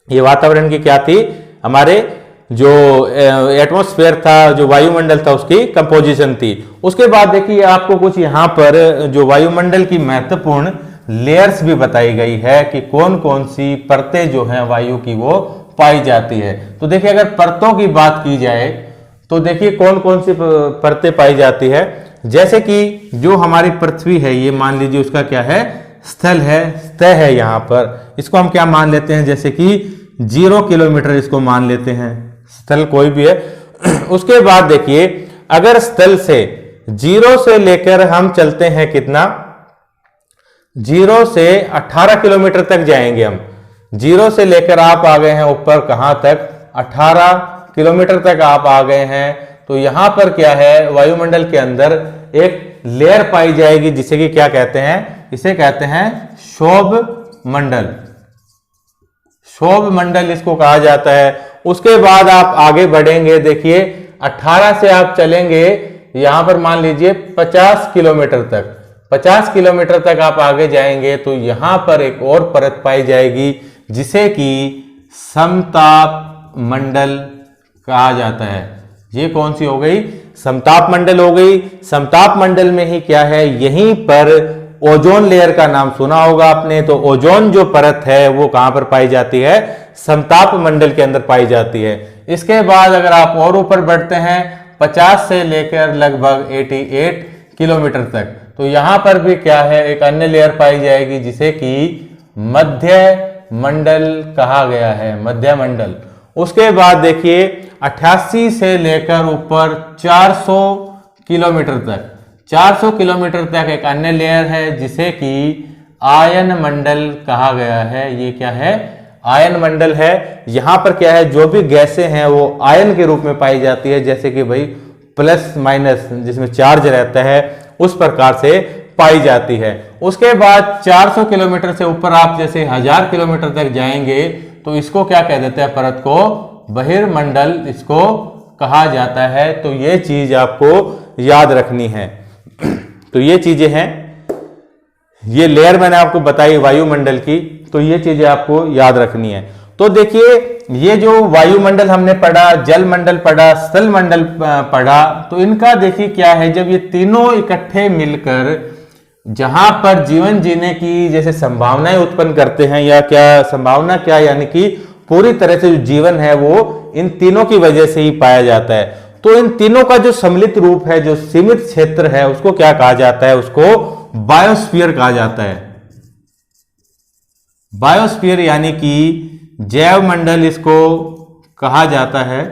ये वातावरण की क्या थी, हमारे जो एटमॉस्फेयर था, जो वायुमंडल था, उसकी कंपोजिशन थी। उसके बाद देखिए आपको कुछ यहाँ पर जो वायुमंडल की महत्वपूर्ण लेयर्स भी बताई गई है कि कौन कौन सी परतें जो हैं वायु की वो पाई जाती है। तो देखिए अगर परतों की बात की जाए तो देखिए कौन कौन सी परतें पाई जाती है। जैसे कि जो हमारी पृथ्वी है ये मान लीजिए उसका क्या है, स्थल है, सतह है, यहाँ पर इसको हम क्या मान लेते हैं, जैसे कि 0 किलोमीटर इसको मान लेते हैं, स्थल कोई भी है। उसके बाद देखिए अगर स्थल से 0 से लेकर हम चलते हैं कितना, 0 से 18 किलोमीटर तक जाएंगे हम। 0 से लेकर आप आ गए हैं ऊपर कहां तक, 18 किलोमीटर तक आप आ गए हैं। तो यहां पर क्या है, वायुमंडल के अंदर एक लेयर पाई जाएगी जिसे कि क्या कहते हैं, इसे कहते हैं क्षोभ मंडल। क्षोभ मंडल इसको कहा जाता है। उसके बाद आप आगे बढ़ेंगे, देखिए 18 से आप चलेंगे यहां पर मान लीजिए 50 किलोमीटर तक, 50 किलोमीटर तक आप आगे जाएंगे तो यहां पर एक और परत पाई जाएगी जिसे कि समताप मंडल कहा जाता है। ये कौन सी हो गई, समताप मंडल हो गई। समताप मंडल में ही क्या है, यहीं पर ओजोन लेयर का नाम सुना होगा आपने। तो ओजोन जो परत है वो कहां पर पाई जाती है, समताप मंडल के अंदर पाई जाती है। इसके बाद अगर आप और ऊपर बढ़ते हैं 50 से लेकर लगभग 88 किलोमीटर तक, तो यहां पर भी क्या है, एक अन्य लेयर पाई जाएगी जिसे कि मध्य मंडल कहा गया है, मध्य मंडल। उसके बाद देखिए 88 से लेकर ऊपर 400 किलोमीटर तक, 400 किलोमीटर तक एक अन्य लेयर है जिसे कि आयन मंडल कहा गया है। ये क्या है, आयन मंडल है। यहां पर क्या है, जो भी गैसें हैं वो आयन के रूप में पाई जाती है, जैसे कि भाई प्लस माइनस जिसमें चार्ज रहता है उस प्रकार से पाई जाती है। उसके बाद 400 किलोमीटर से ऊपर आप जैसे 1000 किलोमीटर तक जाएंगे तो इसको क्या कह देते हैं, परत को बहिर्मंडल इसको कहा जाता है। तो ये चीज आपको याद रखनी है। तो ये चीजें हैं, ये लेयर मैंने आपको बताई वायुमंडल की, तो ये चीजें आपको याद रखनी है। तो देखिए ये जो वायुमंडल हमने पढ़ा, जल मंडल पढ़ा, स्थल मंडल पढ़ा, तो इनका देखिए क्या है, जब ये तीनों इकट्ठे मिलकर जहां पर जीवन जीने की जैसे संभावनाएं उत्पन्न करते हैं, या क्या संभावना क्या, यानी कि पूरी तरह से जो जीवन है वो इन तीनों की वजह से ही पाया जाता है। तो इन तीनों का जो सम्मिलित रूप है, जो सीमित क्षेत्र है, उसको क्या कहा जाता है, उसको बायोस्फीयर कहा जाता है। बायोस्फीयर यानी कि जैव मंडल इसको कहा जाता है।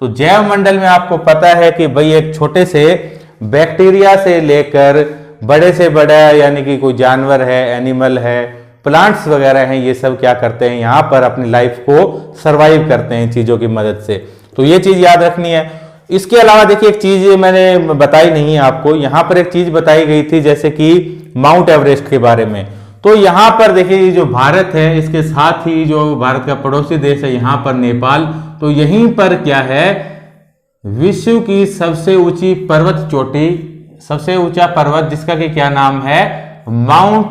तो जैव मंडल में आपको पता है कि भाई एक छोटे से बैक्टीरिया से लेकर बड़े से बड़ा यानी कि कोई जानवर है, एनिमल है, प्लांट्स वगैरह हैं, ये सब क्या करते हैं, यहाँ पर अपनी लाइफ को सरवाइव करते हैं चीजों की मदद से। तो ये चीज याद रखनी है। इसके अलावा देखिए एक चीज मैंने बताई नहीं है आपको, यहाँ पर एक चीज बताई गई थी जैसे कि माउंट एवरेस्ट के बारे में। तो यहाँ पर देखिए जो भारत है, इसके साथ ही जो भारत का पड़ोसी देश है यहाँ पर नेपाल, तो यहीं पर क्या है, विश्व की सबसे ऊंची पर्वत चोटी, सबसे ऊंचा पर्वत जिसका कि क्या नाम है, माउंट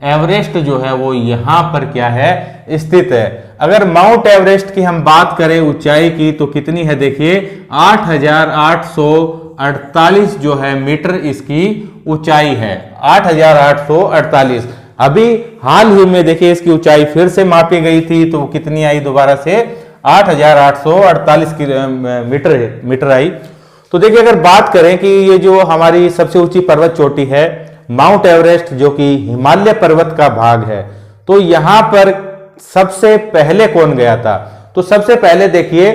एवरेस्ट जो है वो यहां पर क्या है, स्थित है। अगर माउंट एवरेस्ट की हम बात करें ऊंचाई की तो कितनी है, देखिए 8848 जो है मीटर इसकी ऊंचाई है, 8848। अभी हाल ही में देखिए इसकी ऊंचाई फिर से मापी गई थी तो कितनी आई, दोबारा से 8848 मीटर आई। तो देखिए अगर बात करें कि ये जो हमारी सबसे ऊंची पर्वत चोटी है माउंट एवरेस्ट, जो कि हिमालय पर्वत का भाग है, तो यहां पर सबसे पहले कौन गया था, तो सबसे पहले देखिए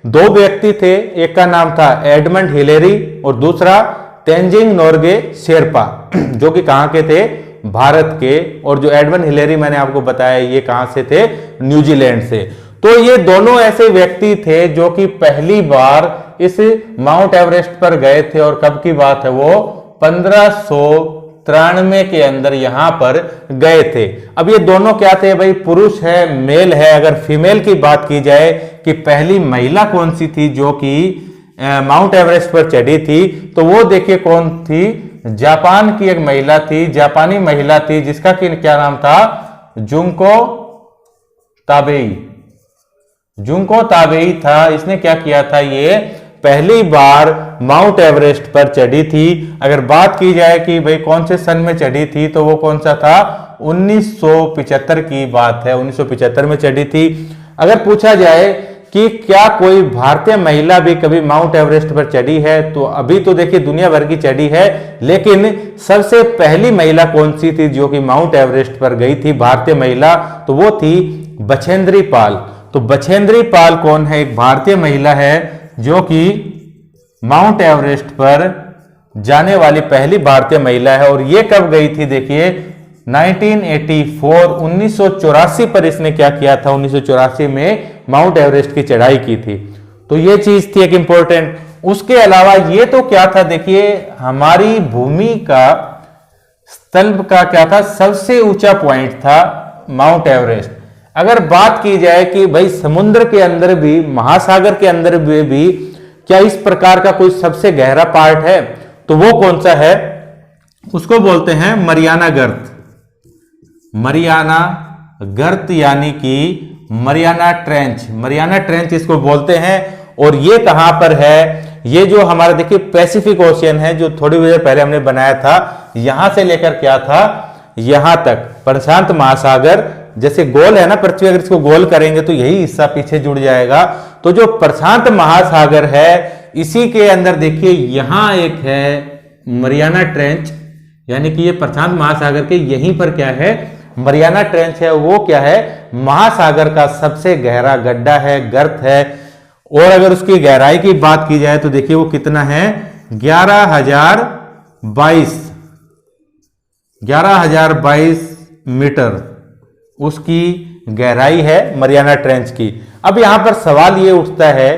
दो व्यक्ति थे, एक का नाम था एडमंड हिलेरी और दूसरा तेंजिंग नोर्गे शेरपा, जो कि कहां के थे, भारत के। और जो एडमंड हिलेरी मैंने आपको बताया ये कहां से थे, न्यूजीलैंड से। तो ये दोनों ऐसे व्यक्ति थे जो कि पहली बार इस माउंट एवरेस्ट पर गए थे। और कब की बात है, वो 1593 के अंदर यहां पर गए थे। अब ये दोनों क्या थे भाई, पुरुष है, मेल है। अगर फीमेल की बात की जाए कि पहली महिला कौन सी थी जो कि माउंट एवरेस्ट पर चढ़ी थी, तो वो देखिए कौन थी, जापान की एक महिला थी, जापानी महिला थी, जिसका क्या नाम था, जुंको ताबेई। जुंको ताबेई था। इसने क्या किया था, ये पहली बार माउंट एवरेस्ट पर चढ़ी थी। अगर बात की जाए कि भाई कौन से सन में चढ़ी थी, तो वो कौन सा था, 1975 की बात है, 1975 में चढ़ी थी। अगर पूछा जाए कि क्या कोई भारतीय महिला भी कभी माउंट एवरेस्ट पर चढ़ी है, तो अभी तो देखिए दुनिया भर की चढ़ी है, लेकिन सबसे पहली महिला कौन सी थी जो कि माउंट एवरेस्ट पर गई थी, भारतीय महिला, तो वो थी बछेंद्री पाल। तो बछेंद्री पाल कौन है, एक भारतीय महिला है जो कि माउंट एवरेस्ट पर जाने वाली पहली भारतीय महिला है। और ये कब गई थी, देखिए 1984 पर इसने क्या किया था, 1984 में माउंट एवरेस्ट की चढ़ाई की थी। तो ये चीज थी एक इंपॉर्टेंट। उसके अलावा ये तो क्या था, देखिए हमारी भूमि का स्तंभ का क्या था, सबसे ऊंचा पॉइंट था माउंट एवरेस्ट। अगर बात की जाए कि भाई समुद्र के अंदर भी, महासागर के अंदर भी क्या इस प्रकार का कोई सबसे गहरा पार्ट है, तो वो कौन सा है, उसको बोलते हैं मरियाना गर्त। मरियाना गर्त यानी कि मरियाना ट्रेंच, मरियाना ट्रेंच इसको बोलते हैं। और ये कहां पर है, ये जो हमारा देखिए पैसिफिक ओशियन है, जो थोड़ी देर पहले हमने बनाया था, यहां से लेकर क्या था, यहां तक प्रशांत महासागर, जैसे गोल है ना पृथ्वी, अगर इसको गोल करेंगे तो यही हिस्सा पीछे जुड़ जाएगा। तो जो प्रशांत महासागर है, इसी के अंदर देखिए यहां एक है मरियाना ट्रेंच, यानी कि ये प्रशांत महासागर के यहीं पर क्या है, मरियाना ट्रेंच है। वो क्या है, महासागर का सबसे गहरा गड्ढा है, गर्त है। और अगर उसकी गहराई की बात की जाए तो देखिए वो कितना है, 11,022 मीटर उसकी गहराई है मरियाना ट्रेंच की। अब यहां पर सवाल ये उठता है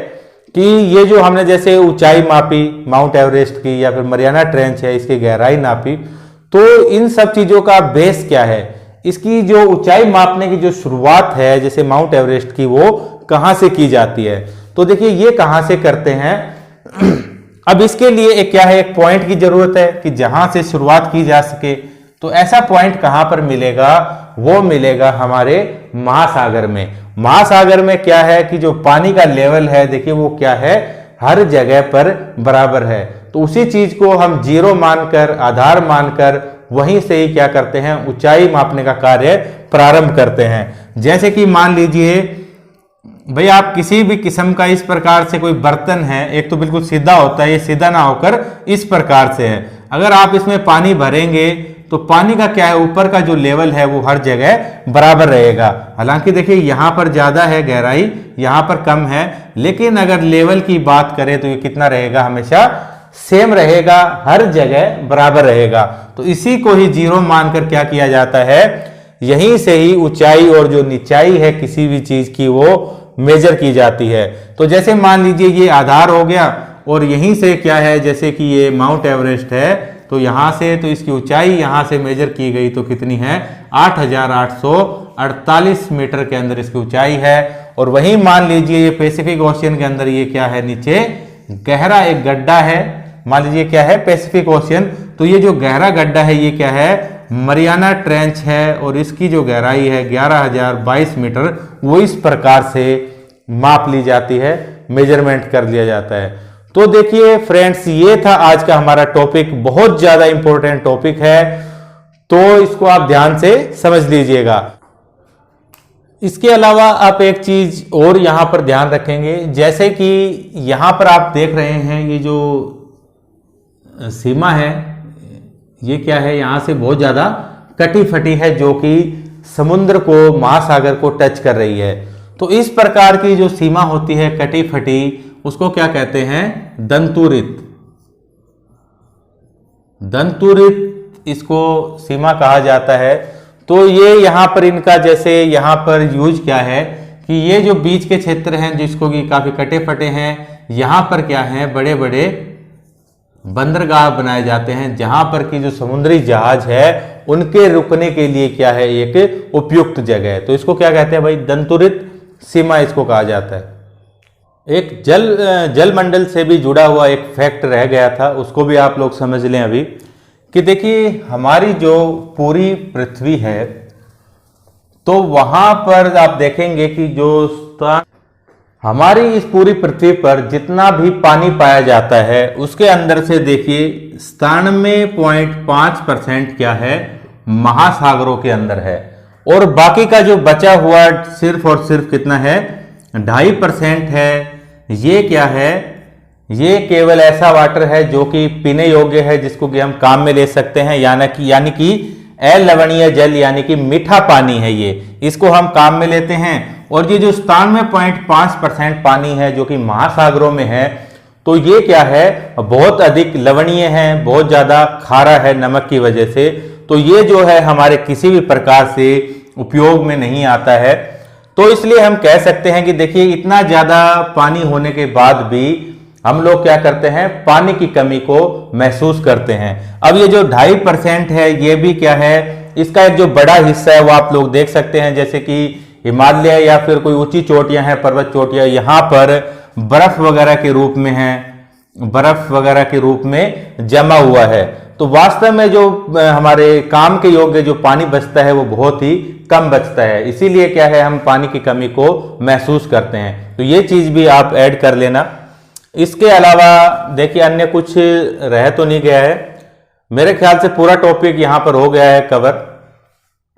कि ये जो हमने जैसे ऊंचाई मापी माउंट एवरेस्ट की, या फिर मरियाना ट्रेंच है, इसकी गहराई नापी, तो इन सब चीजों का बेस क्या है, इसकी जो ऊंचाई मापने की जो शुरुआत है जैसे माउंट एवरेस्ट की, वो कहां से की जाती है, तो देखिए ये कहां से करते हैं। अब इसके लिए एक क्या है, एक पॉइंट की जरूरत है कि जहां से शुरुआत की जा सके। तो ऐसा पॉइंट कहां पर मिलेगा, वो मिलेगा हमारे महासागर में। महासागर में क्या है कि जो पानी का लेवल है, देखिए वो क्या है, हर जगह पर बराबर है। तो उसी चीज को हम जीरो मानकर, आधार मानकर, वहीं से ही क्या करते हैं, ऊंचाई मापने का कार्य प्रारंभ करते हैं। जैसे कि मान लीजिए भाई आप किसी भी किस्म का इस प्रकार से कोई बर्तन है, एक तो बिल्कुल सीधा होता है, ये सीधा ना होकर इस प्रकार से है। अगर आप इसमें पानी भरेंगे तो पानी का क्या है, ऊपर का जो लेवल है वो हर जगह बराबर रहेगा। हालांकि देखिए यहां पर ज्यादा है गहराई, यहां पर कम है, लेकिन अगर लेवल की बात करें तो ये कितना रहेगा, हमेशा सेम रहेगा, हर जगह बराबर रहेगा। तो इसी को ही जीरो मानकर क्या किया जाता है, यहीं से ही ऊंचाई और जो निचाई है किसी भी चीज की, वो मेजर की जाती है। तो जैसे मान लीजिए ये आधार हो गया, और यहीं से क्या है, जैसे कि ये माउंट एवरेस्ट है, तो यहां से तो इसकी ऊंचाई यहां से मेजर की गई तो कितनी है, 8,848 मीटर के अंदर इसकी ऊंचाई है। और वहीं मान लीजिए ये पैसिफिक ओशियन के अंदर ये क्या है, नीचे गहरा एक गड्ढा है, मान लीजिए क्या है, पैसिफिक ओशियन। तो ये जो गहरा गड्ढा है ये क्या है, मरियाना ट्रेंच है, और इसकी जो गहराई है 11,022 मीटर, वो इस प्रकार से माप ली जाती है, मेजरमेंट कर लिया जाता है। तो देखिए फ्रेंड्स, ये था आज का हमारा टॉपिक, बहुत ज्यादा इंपॉर्टेंट टॉपिक है, तो इसको आप ध्यान से समझ लीजिएगा। इसके अलावा आप एक चीज और यहां पर ध्यान रखेंगे, जैसे कि यहां पर आप देख रहे हैं ये जो सीमा है, ये क्या है, यहां से बहुत ज्यादा कटी फटी है, जो कि समुद्र को, महासागर को टच कर रही है। तो इस प्रकार की जो सीमा होती है कटी फटी, उसको क्या कहते हैं, दंतुरित। दंतुरित इसको सीमा कहा जाता है। तो ये यहां पर इनका जैसे यहां पर यूज क्या है कि ये जो बीच के क्षेत्र हैं जिसको कि काफी कटे फटे हैं, यहाँ पर क्या है, बड़े बड़े बंदरगाह बनाए जाते हैं जहां पर कि जो समुद्री जहाज है उनके रुकने के लिए क्या है, एक उपयुक्त जगह है। तो इसको क्या कहते हैं भाई, दंतुरित सीमा इसको कहा जाता है। एक जल मंडल से भी जुड़ा हुआ एक फैक्ट रह गया था, उसको भी आप लोग समझ लें अभी, कि देखिए हमारी जो पूरी पृथ्वी है तो वहां पर आप देखेंगे कि जो स्थान, हमारी इस पूरी पृथ्वी पर जितना भी पानी पाया जाता है उसके अंदर से देखिए 97.5% क्या है, महासागरों के अंदर है, और बाकी का जो बचा हुआ सिर्फ और सिर्फ कितना है, 2.5% है। ये क्या है, ये केवल ऐसा वाटर है जो कि पीने योग्य है, जिसको कि हम काम में ले सकते हैं, यानी कि अलवणीय जल, यानी कि मीठा पानी है ये, इसको हम काम में लेते हैं। और ये जो 97.5% पानी है जो कि महासागरों में है, तो ये क्या है, बहुत अधिक लवणीय है, बहुत ज्यादा खारा है नमक की वजह से। तो ये जो है हमारे किसी भी प्रकार से उपयोग में नहीं आता है। तो इसलिए हम कह सकते हैं कि देखिए इतना ज्यादा पानी होने के बाद भी हम लोग क्या करते हैं, पानी की कमी को महसूस करते हैं। अब ये जो 2.5% है, ये भी क्या है, इसका एक जो बड़ा हिस्सा है वो आप लोग देख सकते हैं, जैसे कि हिमालय या फिर कोई ऊंची चोटियां हैं, पर्वत चोटियां, यहां पर बर्फ वगैरह के रूप में है, बर्फ वगैरह के रूप में जमा हुआ है। तो वास्तव में जो हमारे काम के योग्य जो पानी बचता है वो बहुत ही कम बचता है, इसीलिए क्या है, हम पानी की कमी को महसूस करते हैं। तो ये चीज भी आप ऐड कर लेना। इसके अलावा देखिए अन्य कुछ रह तो नहीं गया है, मेरे ख्याल से पूरा टॉपिक यहां पर हो गया है कवर।